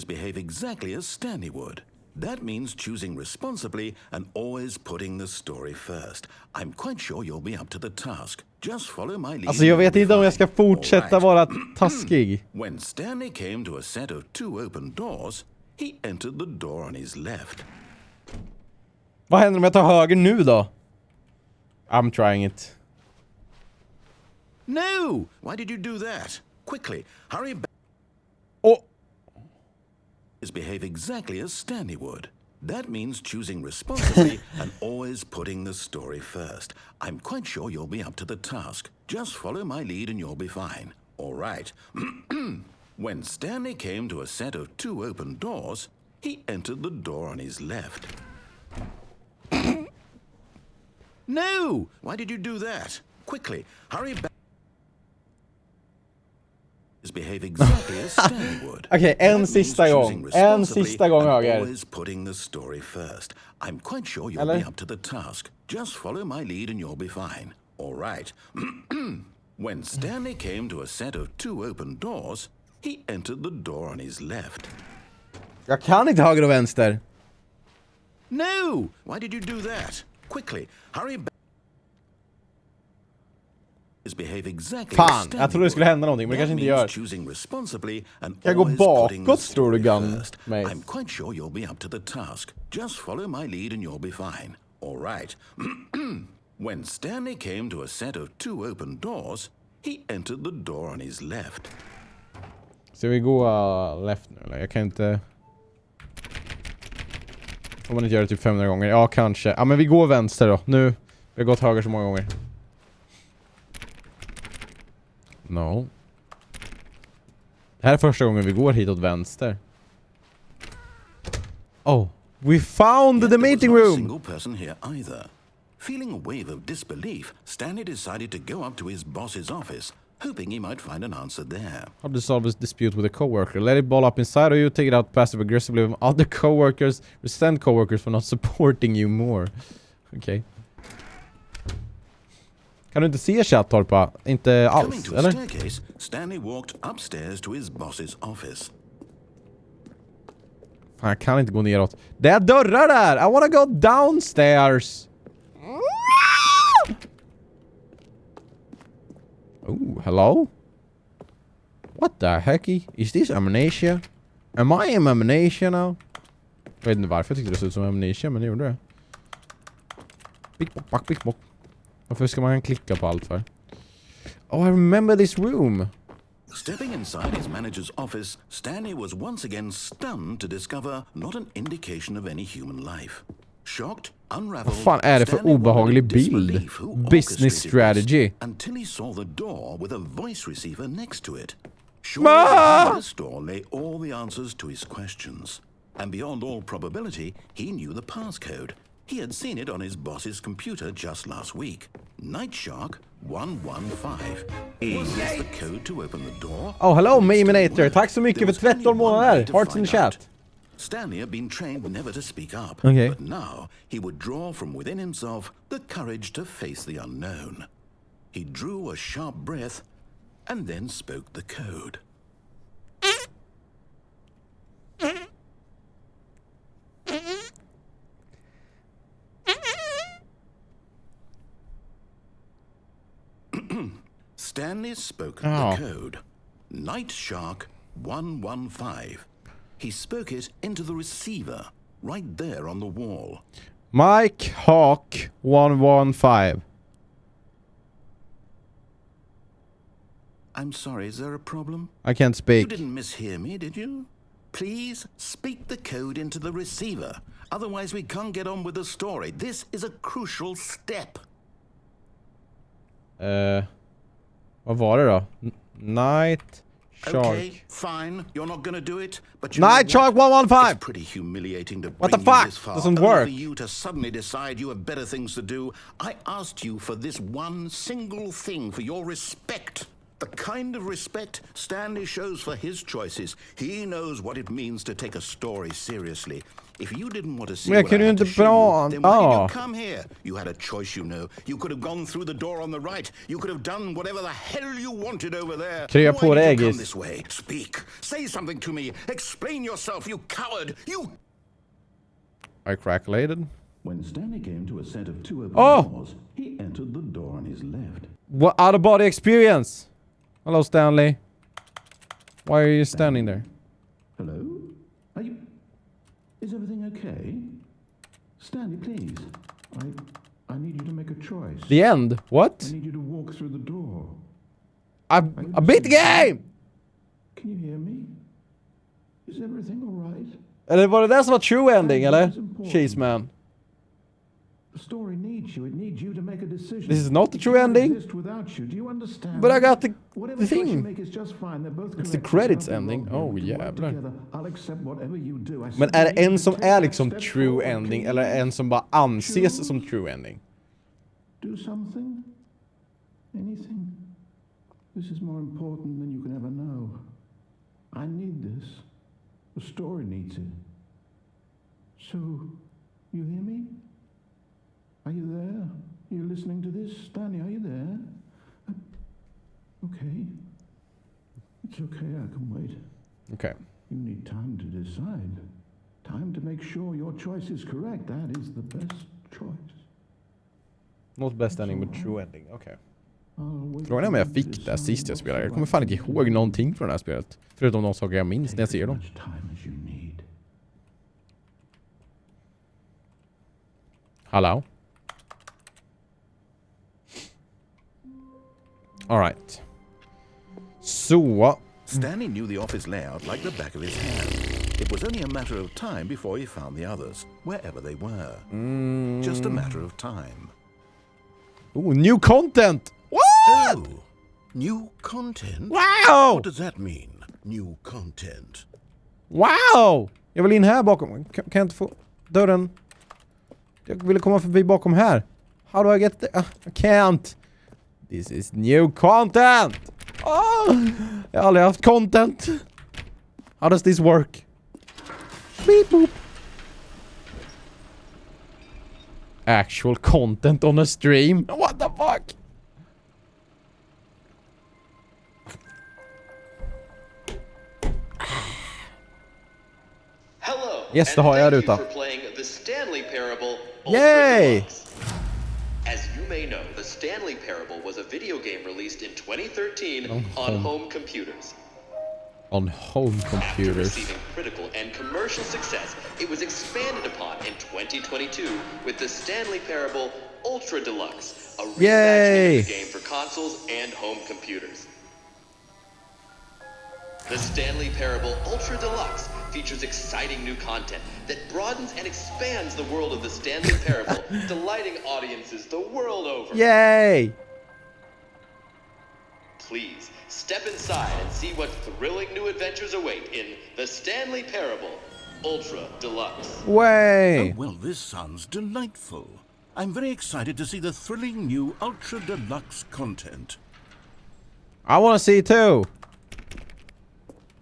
Behave exactly as Stanley would. That means choosing responsibly and always putting the story first. I'm quite sure you'll be up to the task. Just follow my lead.
Alltså jag vet inte om jag ska fortsätta vara taskig.
When Stanley came to a set of 2 open doors, he entered the door on his left.
Vad händer om jag tar höger nu då? I'm trying it.
No! Why did you do that? Quickly, hurry back.
Oh!
Behave exactly as Stanley would. That means choosing responsibly and always putting the story first. I'm quite sure you'll be up to the task. Just follow my lead and you'll be fine. All right. When Stanley came to a set of 2 open doors, he entered the door on his left. No! Why did you do that? Quickly, hurry back. Behave exactly as Stanley would.
Okej, en sista gång. En sista gång höger.
Always putting the story first. I'm quite sure you'll be up to the task. Just follow my lead and you'll be fine. All right. When Stanley came to a set of 2 open doors, he entered the door on his left.
Jag kan inte höger och vänster.
No! Why did you do that? Quickly, hurry back. Behave exactly.
Fan, jag trodde det skulle hända någonting, men det kanske inte gör. Jag går bakåt, tror du, gun mig.
I'm quite sure you'll be up to the task. Just follow my lead and you'll be fine. All right. When Stanley came to a set of 2 open doors, he entered the door on his left.
Ska vi gå left nu, eller? Jag kan inte... Om man inte gör det typ 500 gånger. Ja, kanske. Ja, men vi går vänster då. Nu. Vi har gått höger så många gånger. No. Det här är första gången vi går hit åt vänster. Oh, we found the meeting room.
Single person here either. Feeling a wave of disbelief, Stanley decided to go up to his boss's office, hoping he might find an answer there.
How to solve this dispute with a coworker? Let it ball up inside, or you take it out passive aggressively with other coworkers. Resent coworkers for not supporting you more. Okay. Kan du inte se chattorpa? Inte alls, eller?
Staircase, Stanley walked upstairs to his boss's office.
Fan, jag kan inte gå neråt. Det är dörrar där! I wanna go downstairs! Oh, hello? What the hecky? Is this amnesia? Am I in amnesia now? Jag vet inte varför jag tyckte det såg ut som amnesia, men det gjorde det. Pickbock, pickbock. Varför ska man klicka på allt för? Oh, I remember this room.
Stepping inside his manager's office, Stanley was once again stunned to discover not an indication of any human life. Shocked, unraveled,
Vad fan är det för obehaglig bild? Business strategy.
Until he saw the door with a voice receiver next to it. Surely in this door lay all the answers to his questions. And beyond all probability, he knew the passcode. He had seen it on his boss's computer just last week. Night Shark 115. Was this the code to open the door?
Oh, hello, Meminator. Tack så mycket för 13 månader. Hearts in the chat.
Stanley had been trained never to speak up.
Okay.
But now he would draw from within himself the courage to face the unknown. He drew a sharp breath and then spoke the code. Stanley spoke the code. Night Shark 115. He spoke it into the receiver, right there on the wall.
Mike Hawk 115.
I'm sorry, is there a problem?
I can't speak.
You didn't mishear me, did you? Please speak the code into the receiver. Otherwise we can't get on with the story. This is a crucial step.
Vad var det då? Night Shark.
Okay, fine. You're not gonna do it, but you
Night Shark 115.
It's pretty humiliating to
What the
bring you
fuck?
this far.
Doesn't
Only
work.
for you to suddenly decide you have better things to do. I asked you for this one single thing, for your respect. The kind of respect Stanley shows for his choices. He knows what it means to take a story seriously. If you didn't want to see what I had to show you, then why did you come here? You had a choice, you know. You could have gone through the door on the right. You could have done whatever the hell you wanted over there. Why did you come this way? Speak. Say something to me. Explain yourself, you coward. You...
I crackulated.
When Stanley came to a set of 2 open doors, he entered the door on his left.
What out of body experience? Hello, Stanley. Why are you standing there?
Hello?
Is everything okay? Stanley, please. I need you to make a choice.
The end? What?
I need you to walk through the door.
I beat the game!
Can you hear me? Is everything all right?
Eller var det där som var true ending, eller? Cheese man.
The story needs you. It needs you to make a decision.
This is not the true ending.
Exist without you. Do you understand?
But I got the
Whatever choice you
thing.
make is just fine. They're both
It's the
correct.
credits
There's nothing
ending.
wrong
Oh,
here. We work
jävlar.
together. I'll accept whatever you do. I
Men är det
simply
en
need
som
to take
är
that
liksom
step
true
forward.
ending
Can you
eller en som bara anses som true ending?
do something? Anything? This is more important than you can ever know. I need this. The story needs it. So, you hear me? Are you there? Are you listening to this? Stanley, are you there? Okay. It's okay, I can wait.
Okej.
You need time to decide. Time to make sure your choice is correct. That is the best choice.
Not best ending but true ending. Okej.
I'll wait
Frågan är om jag
for you to
fick det sist
decide
jag spelade. Jag
what's
kommer fan
right
inte
for
ihåg
you.
någonting från det här spelet. Förutom de saker jag minns när jag
Take
ser
as
dem.
much time as you need.
Hallå? Alright. Så.
Stanley knew the office layout like the back of his hand. It was only a matter of time before he found the others, wherever they were. Just a matter of time.
Oh, new content! What?
Oh, new content?
Wow!
What does that mean, new content?
Wow! Jag vill in här bakom. Kan jag inte få dörren? Jag ville komma förbi bakom här. How do I get there? I can't. This is new content! Oh, jag har aldrig haft content. How does this work? Beep boop. Actual content on a stream? What the fuck?
Hello.
Yes, det
and
har jag
thank
ruta.
you for playing the Stanley Parable Ultra
Yay!
Deluxe. As you may know, the Stanley Parable was a video game released in 2013 on home computers.
On home
After
computers.
receiving critical and commercial success, it was expanded upon in 2022 with the Stanley Parable Ultra Deluxe, a reimagining of the game for consoles and home computers. The Stanley Parable Ultra Deluxe features exciting new content that broadens and expands the world of the Stanley Parable, delighting audiences the world over.
Yay!
Please, step inside and see what thrilling new adventures await in the Stanley Parable Ultra Deluxe.
Way!
Oh, well, this sounds delightful. I'm very excited to see the thrilling new Ultra Deluxe content.
I wanna see too.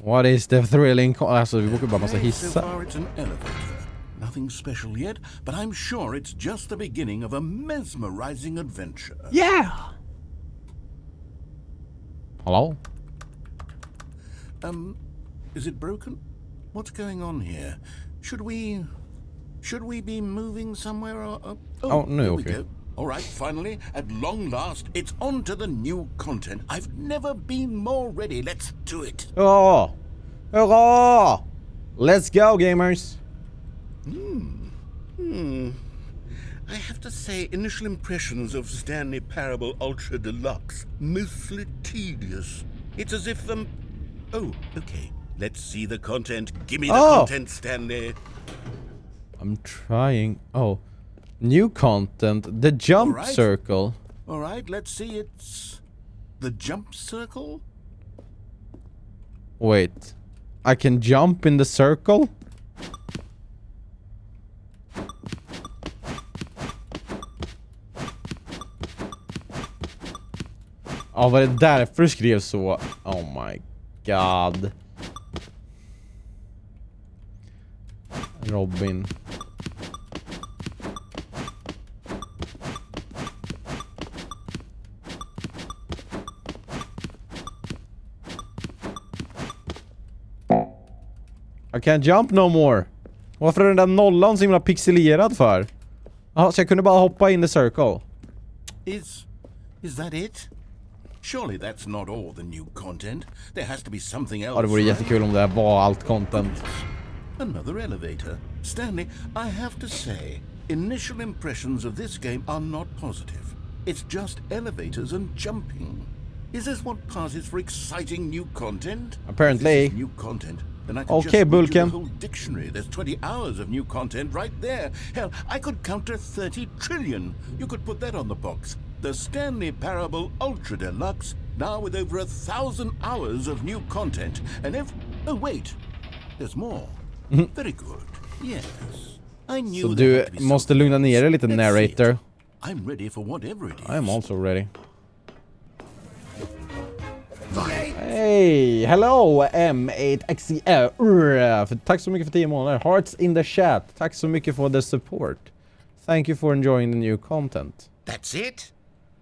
What is the thrilling alltså vi borde bara massa
So
hissar.
far it's an elevator. Nothing special yet, but I'm sure it's just the beginning of a mesmerizing adventure.
Yeah! Hello?
Is it broken? What's going on here? Should we be moving somewhere or
Oh, no,
here we
okay.
go. All right, finally, at long last, it's on to the new content. I've never been more ready. Let's do it.
Hurra! Hurra! Let's go gamers!
I have to say, initial impressions of Stanley Parable Ultra Deluxe, mostly tedious. It's as if, oh, okay. Let's see the content. Give me the content, Stanley.
I'm trying. Oh. New content. The jump
Alright.
circle.
All right, let's see. It's the jump circle.
Wait. I can jump in the circle? Ja, var det därför du skrev så? Oh my god. Robin. I can't jump no more. Varför är den där nollan så himla pixelerad för? Jaha, så jag kunde bara hoppa in the circle.
Is that it? Surely that's not all the new content. There has to be something else.
Ja, det vore
right?
jättekul om det här var allt content.
Another elevator. Stanley, I have to say, initial impressions of this game are not positive. It's just elevators and jumping. Is this what passes for exciting new content?
Apparently.
If this is new content, then I could
Okay,
just read you
Bulken.
the whole dictionary. There's 20 hours of new content right there. Hell, I could counter 30 trillion. You could put that on the box. The Stanley Parable Ultra Deluxe, now with over 1,000 hours of new content. And if... Oh, wait. There's more. Very good. Yes. I knew
Så
there
du
had to be
måste
something
lugna ner dig lite,
else. Let's see it.
narrator.
I'm ready for whatever it is.
I am also ready.
Fine.
Hey, hello M8XCR. Tack så mycket för 10 månader. Hearts in the chat. Tack så mycket för the support. Thank you for enjoying the new content.
That's it?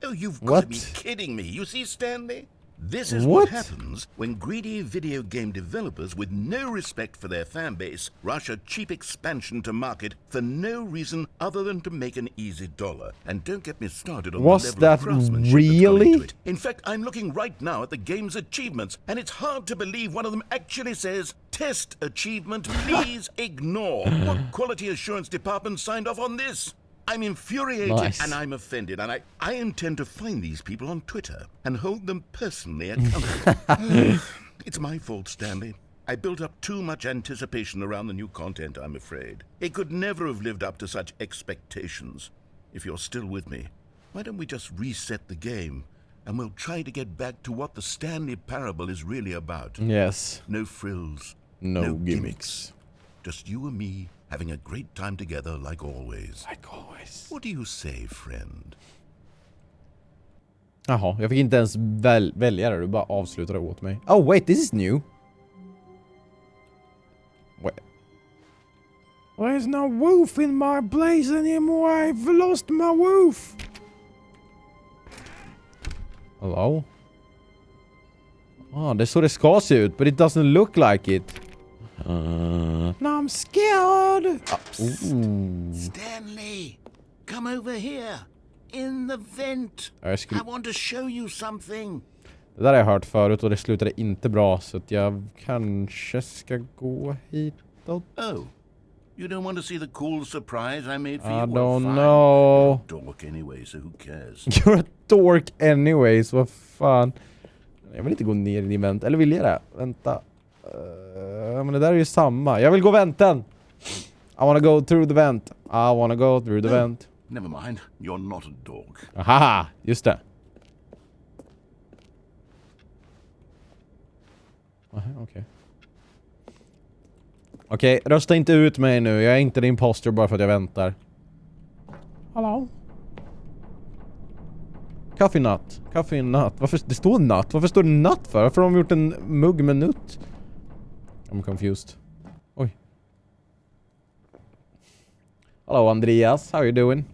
Oh, you've got
What?
to be kidding me. You see, Stanley? This is
What?
what happens when greedy video game developers with no respect for their fan base rush a cheap expansion to market for no reason other than to make an easy dollar. And don't get me started on
Was
the level
that
of craftsmanship
really?
that's gone into it. In fact, I'm looking right now at the game's achievements, and it's hard to believe one of them actually says, "Test achievement, please ignore." What quality assurance department signed off on this? I'm infuriated
Nice.
and I'm offended, and I intend to find these people on Twitter and hold them personally accountable. It's my fault, Stanley. I built up too much anticipation around the new content, I'm afraid. It could never have lived up to such expectations. If you're still with me, why don't we just reset the game and we'll try to get back to what the Stanley Parable is really about.
Yes.
No frills.
No gimmicks.
Just you and me having a great time together like always.
Like always.
What do you say, friend?
Jaha, jag fick inte ens välja det. Du bara avslutade åt mig. Oh wait, this is new. Wait. There's no woof in my place anymore. I've lost my woof. Hello? Ah, det är så det ska se ut, but it doesn't look like it. No, I'm scared.
Stanley, come over here. In the vent. I want to show you something.
Det där har jag hört förut och det slutade inte bra, så att jag kanske ska gå hitåt.
Oh, you don't want to see the cool surprise I made for you?
I
Well,
don't
fine.
know.
You're a dork anyway, so who cares?
You're a dork anyways, vad fan. Jag vill inte gå ner i din vänt, eller vill jag det? Vänta. Men det där är ju samma. Jag vill gå vänten. I wanna go through the vent. I wanna go through the vent.
Never mind, you're not a dork.
Aha, just det. Okej. Okej, rösta inte ut mig nu. Jag är inte din imposter bara för att jag väntar. Hallå? Kaffenatt. Kaffenatt. Varför det står natt? Varför står det natt för? Varför har de gjort en mugg med nutt? I'm confused. Oj. Hello Andreas, how are you doing?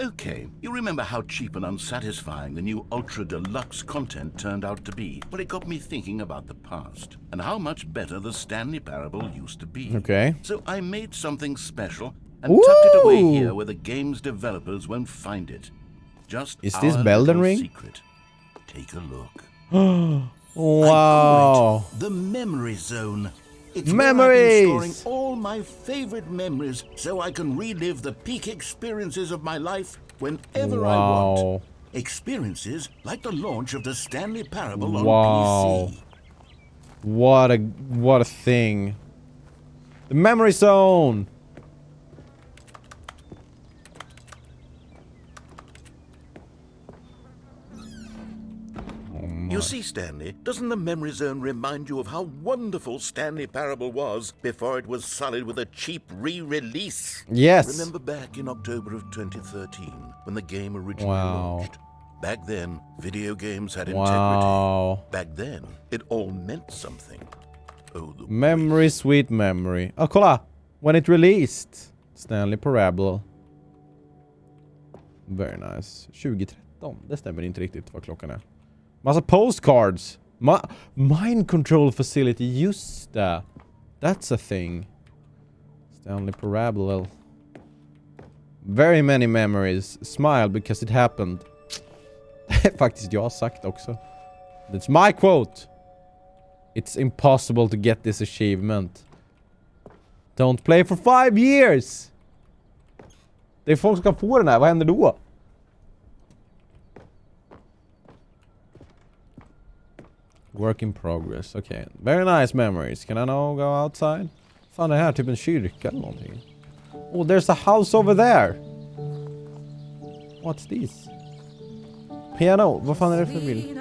Okay, you remember how cheap and unsatisfying the new Ultra Deluxe content turned out to be? Well, it got me thinking about the past and how much better the Stanley Parable used to be.
Okay.
So I made something special and tucked it away
Ooh.
here where the game's developers won't find it. Just
Is
our
this Belden
little
Ring?
secret. Take a look.
Wow.
I call it the Memory Zone. It's
Memories!
where I've been storing all my favorite memories so I can relive the peak experiences of my life whenever I want. Experiences like the launch of the Stanley Parable on PC.
What a thing. The Memory Zone.
You see, Stanley, doesn't the Memory Zone remind you of how wonderful Stanley Parable was before it was sullied with a cheap re-release?
Yes.
Remember back in October of 2013 when the game originally
Wow.
launched? Back then, video games had
Wow.
integrity. Back then, it all meant something. Oh, the
Memory, sweet memory. Oh, kolla! When it released. Stanley Parable. Very nice. 2013. Det stämmer inte riktigt vad klockan är. Massa postcards. Mind control facility. Just det. That's a thing. Stanley Parable. Very many memories. Smile because it happened. Det är faktiskt jag har sagt också. That's my quote. It's impossible to get this achievement. Don't play for 5 years! Det är folk som ska få den här, vad händer då? Work in progress, okay. Very nice memories. Can I now go outside? Fan, det här är typ en kyrka eller någonting. Oh, there's a house over there! What's this? Piano, vad fan är det för bild?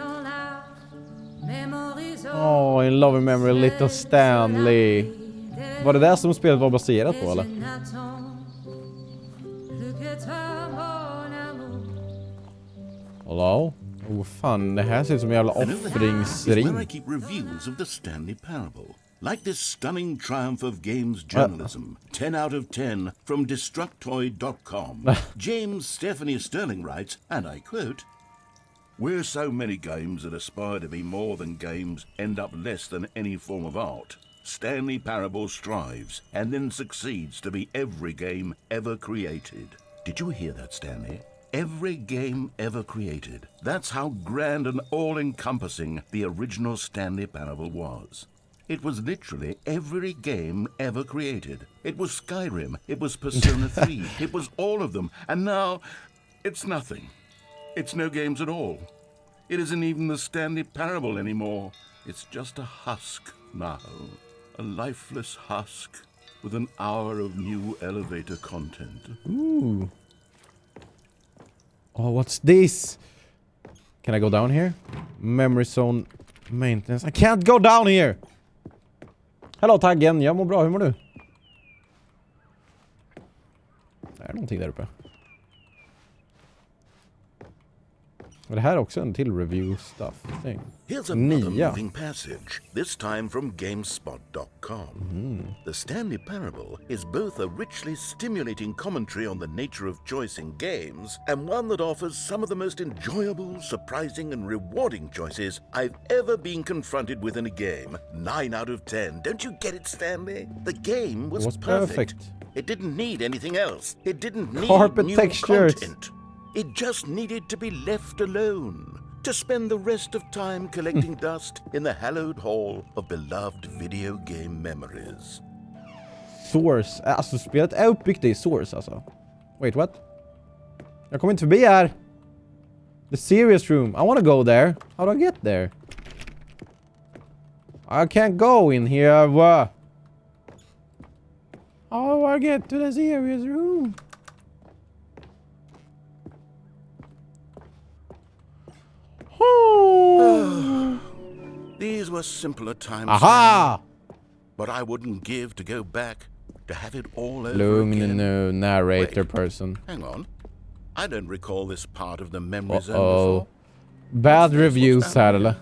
Oh, in loving memory, little Stanley. Var det där som spelet var baserat på, eller? Hello? Oh, fan, det här ser ut som en jävla offringsring.
Where I keep reviews of the Stanley Parable. Like this stunning triumph of games journalism. 10 out of 10 from Destructoid.com. James Stephanie Sterling writes, and I quote, "Where so many games that aspire to be more than games end up less than any form of art, Stanley Parable strives and then succeeds to be every game ever created." Did you hear that, Stanley? Every game ever created. That's how grand and all-encompassing the original Stanley Parable was. It was literally every game ever created. It was Skyrim, it was Persona 3, it was all of them, and now it's nothing. It's no games at all. It isn't even the Stanley Parable anymore. It's just a husk now. A lifeless husk with an hour of new elevator content.
Ooh. Oh, what's this? Can I go down here? Memory zone maintenance. I can't go down here! Hello taggen, jag mår bra, hur mår du? Är det någonting där uppe? Och det här är också en till review stuff thing.
Here's another moving passage, this time from GameSpot.com. The Stanley Parable is both a richly stimulating commentary on the nature of choice in games and one that offers some of the most enjoyable, surprising and rewarding choices I've ever been confronted with in a game. 9 out of 10. Don't you get it, Stanley? The game was perfect. It didn't need anything else. It didn't need
carpet
new
textures.
Content. It just needed to be left alone, to spend the rest of time collecting dust in the hallowed hall of beloved video game memories.
Source. Alltså spelet är uppbyggt i Source alltså. Wait, what? Jag kommer inte förbi här. The serious room. I want to go there. How do I get there? I can't go in here. How do I get to the serious room?
These were simpler times.
Aha!
But I wouldn't give to go back to have it all over
Lugn
again.
nu, narrator
Wait,
person.
hang on. I don't recall this part of the memory zone before.
Bad reviews här eller?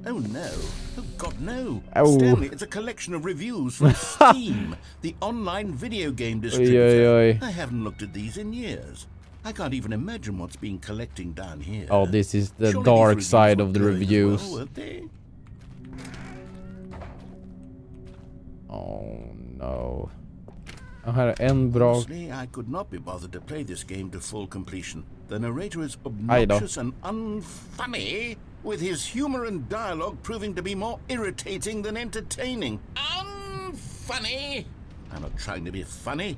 Oh no. Oh God, no.
Oh.
Stanley, it's a collection of reviews from Steam, the online video game distributor. I haven't looked at these in years. I can't even imagine what's been collecting down here.
Oh, this is the
Surely
dark
these
side
were
of the
good as
reviews.
well, weren't they?
Oh no. Här är en bra...
Honestly, I could not be bothered to play this game to full completion. The narrator is obnoxious and unfunny, with his humor and dialogue proving to be more irritating than entertaining. Unfunny! I'm not trying to be funny.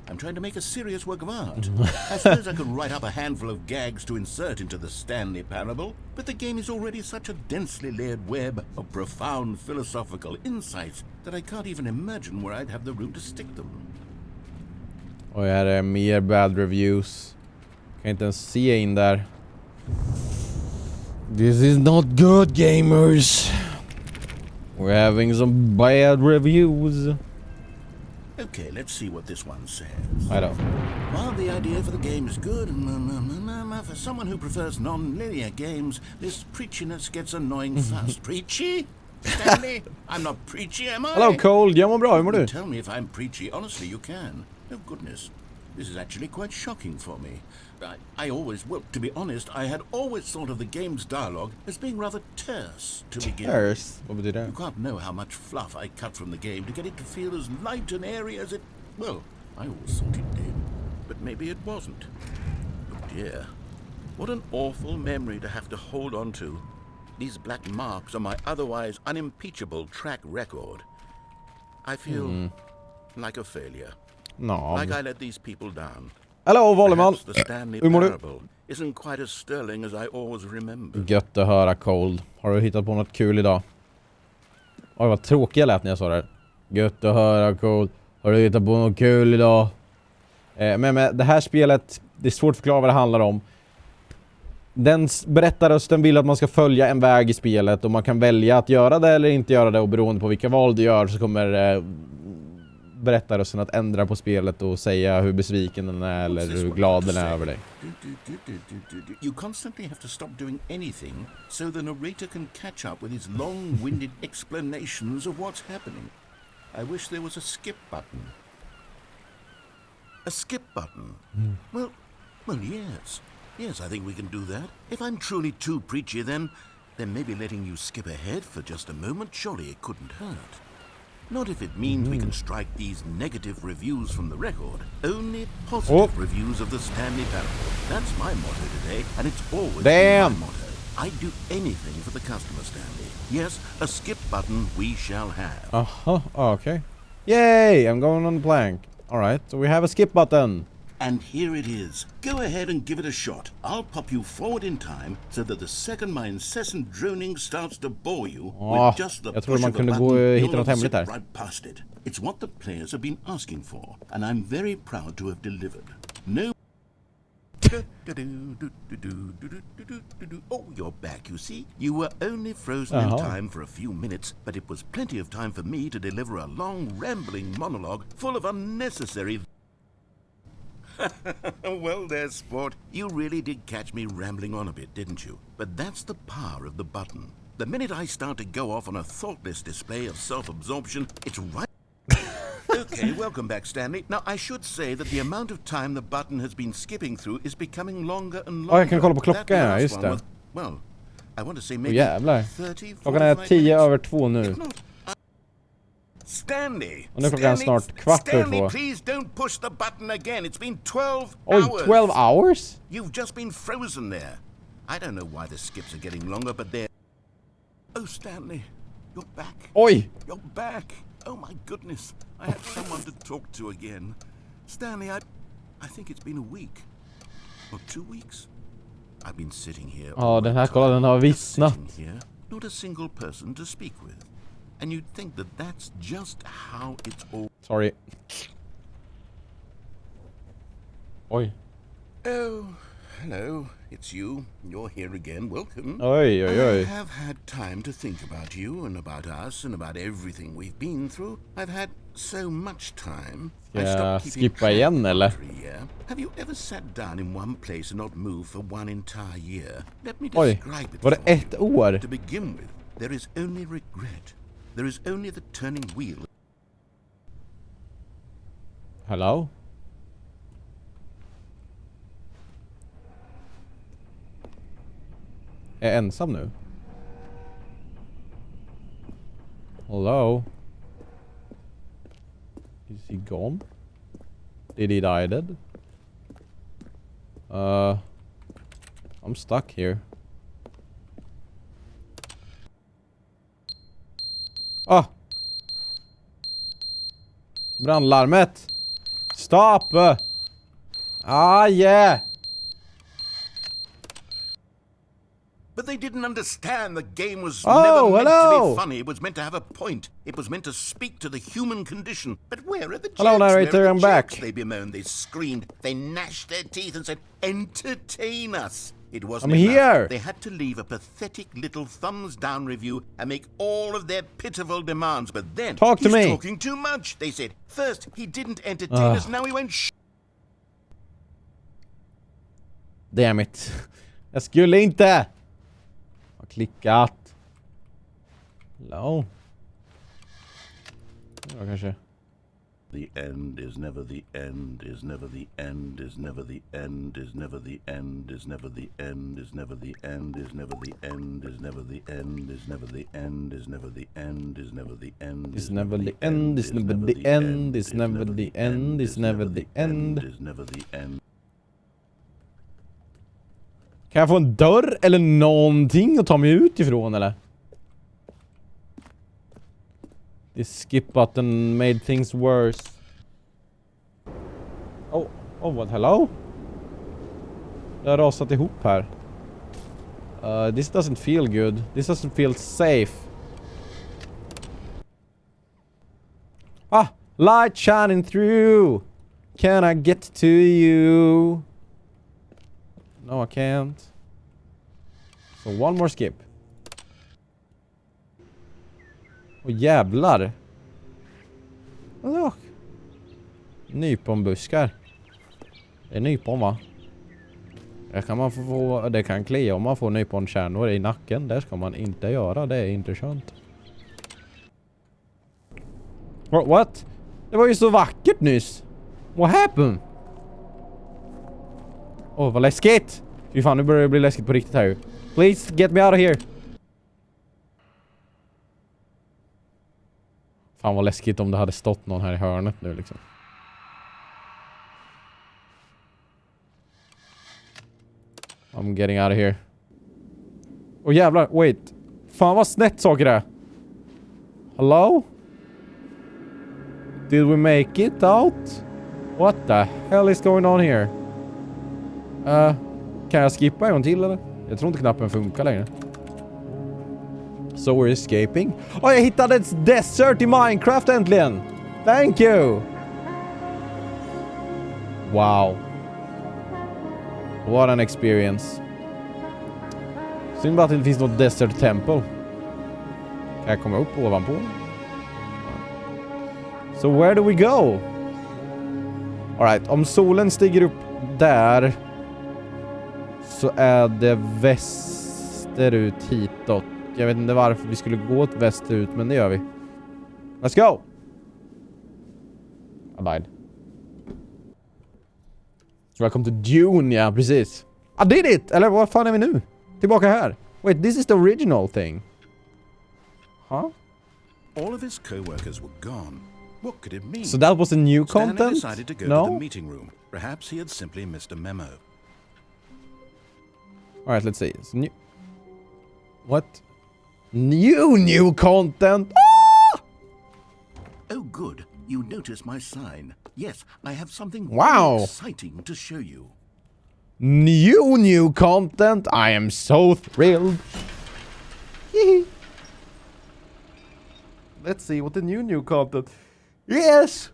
I'm trying to make a serious work of art. I suppose I could write up a handful of gags to insert into the Stanley Parable, but the game is already such a densely layered web of profound philosophical insights that I can't even imagine where I'd have the room to stick them.
Och här är mer bad reviews. Kan inte ens se in där. This is not good, gamers. We're having some bad reviews.
Okay, let's see what this one says.
I don't.
While the idea for the game is good, for someone who prefers non-linear games, this preachiness gets annoying fast. Preachy? Stanley? I'm not preachy, am I?
Hello, Cold. Jag mår bra. Hur mår du?
Tell me if I'm preachy. Honestly, you can. Oh, goodness. This is actually quite shocking for me. I always, well, to be honest, I had always thought of the game's dialogue as being rather terse to begin with.
Terse? Vad betyder det?
You can't know how much fluff I cut from the game to get it to feel as light and airy as it... Well, I always thought it did. But maybe it wasn't. Oh dear. What an awful memory to have to hold on to. These black marks on my otherwise unimpeachable track record. I feel like a failure.
No.
Like I let these people down.
Hallå, Volleyman!
Perhaps the Stanley
Hur mår du?
parable isn't quite as sterling as I always remember.
Gött att höra, Cold. Har du hittat på något kul idag? Oj, vad tråkig jag lät när jag sa det. Gött att höra, Cold. Har du hittat på något kul idag? Men det här spelet, det är svårt att förklara vad det handlar om. Den berättarrösten vill att man ska följa en väg i spelet och man kan välja att göra det eller inte göra det, och beroende på vilka val du gör så kommer berättarrösten att ändra på spelet och säga hur besviken den är eller hur glad den är över dig.
You constantly have to stop doing anything so the narrator can catch up with his long-winded explanations of what's happening. I wish there was a skip button. A skip button? Well, yes. Yes, I think we can do that. If I'm truly too preachy, then maybe letting you skip ahead for just a moment, surely it couldn't hurt. Not if it means we can strike these negative reviews from the record. Only positive reviews of the Stanley parable. That's my motto today, and it's always been my motto. I'd do anything for the customer, Stanley. Yes, a skip button we shall have.
Okay. Yay, I'm going on the plank. Alright, so we have a skip button.
And here it is. Go ahead and give it a shot. I'll pop you forward in time so that the second my incessant droning starts to bore you with just the push of a button, you'll zip right past it. It's what the players have been asking for, and I'm very proud to have delivered. No. Oh, you're back, you see. You were only frozen in time for a few minutes, but it was plenty of time for me to deliver a long, rambling monologue full of unnecessary... Well there, sport. You really did catch me rambling on a bit, didn't you? But that's the power of the button. The minute I start to go off on a thoughtless display of self-absorption, it's right... Okay, welcome back, Stanley. Now, I should say that the amount of time the button has been skipping through is becoming longer and longer.
Jag kan kolla på klockan, ja, just det.
Well, I want to say maybe
jävlar.
30,
klockan är 10:02 nu.
Stanley!
Och nu är klockan snart 1:15.
Please don't push the button again. It's been 12
Oj,
hours.
12 hours?
You've just been frozen there. I don't know why the skips are getting longer, but they're... Oh, Stanley, you're back.
Oj!
You're back. Oh my goodness. I have someone to talk to again. Stanley, I think it's been a week. Or 2 weeks. I've been sitting here.
Ja, den här, kolla, den har vissnat.
Not a single person to speak with. And you'd think that that's just how it's all...
Sorry. Oj.
Oh, hello. It's you. You're here again. Welcome.
Oj, oj, oj.
I have had time to think about you and about us and about everything we've been through. I've had so much time.
Ska skippa igen, eller?
Have you ever sat down in one place and not moved for one entire year? Let me
Oj,
describe it.
var det ett år?
To begin with, there is only regret. There is only the turning wheel.
Hello? Är jag ensam nu? Hello? Is he gone? Did he die dead? I'm stuck here. Ah! Brandlarmet! Stop! Ah, yeah!
But they didn't understand the game was
Oh,
never meant
hello.
to be funny. It was meant to have a point. It was meant to speak to the human condition. But where are the jokes?
Hello, narrator,
Where are
I'm
the
back.
jokes? They bemoaned, they screamed, they gnashed their teeth and said, entertain us. It wasn't
I'm
enough.
here.
They had to leave a pathetic little thumbs down review and make all of their pitiful demands. But then,
Talk to
he's
me.
talking too much, they said. First, he didn't entertain us, now he won't
Damn it. Jag skulle inte ha klickat. Hello? Ja, kanske.
The end is never the end, is never the end, is never the end, is never the end, is never the end, is never the end, is never the end, is never the end, is never the end, is never the end, is never the end,
Is never the end, is never the end, is never the end, is never the end.
is never the end.
Kan jag få en dörr eller någonting att ta mig ut ifrån, eller? The skip button made things worse. Oh, what? Hello? Det har rasat ihop här. This doesn't feel good. This doesn't feel safe. Ah! Light shining through! Can I get to you? No, I can't. So one more skip. Åh jävlar. Look. Nyponbuskar. Det är nypon va? Det kan man få, det kan klia om man får nyponkärnor i nacken. Det ska man inte göra, det är intressant. What? Det var ju så vackert nyss. What happened? Åh, vad läskigt. Fy fan, nu börjar det bli läskigt på riktigt här ju. Please, get me out of here. Fan vad läskigt om det hade stått någon här i hörnet nu liksom. I'm getting out of here. Åh jävlar, wait. Fan vad snett saker är. Hello? Did we make it out? What the hell is going on here? Kan jag skippa en gång till eller? Jag tror inte knappen funkar längre. So we're escaping. Oh, jag hittade ett desert i Minecraft äntligen! Thank you! Wow. What an experience. Synd bara att det inte finns något desert temple. Kan jag komma upp ovanpå? So where do we go? Alright, om solen stiger upp där så är det västerut hitåt. Jag vet inte varför vi skulle gå åt västerut, men det gör vi. Let's go! I died. Welcome to Dune, ja precis. I did it! Eller vad fan är vi nu? Tillbaka här. Wait, this is the original thing. Huh?
All of his co-workers were gone. What could it mean?
So that was a new
Stanley
content?
decided to go to the meeting room. Perhaps he had simply missed a memo.
Alright, let's see. It's new... What? New content? Ah!
Oh, good. You notice my sign. Yes, I have something
Wow.
very exciting to show you.
New content? I am so thrilled. Let's see what the new content. Yes!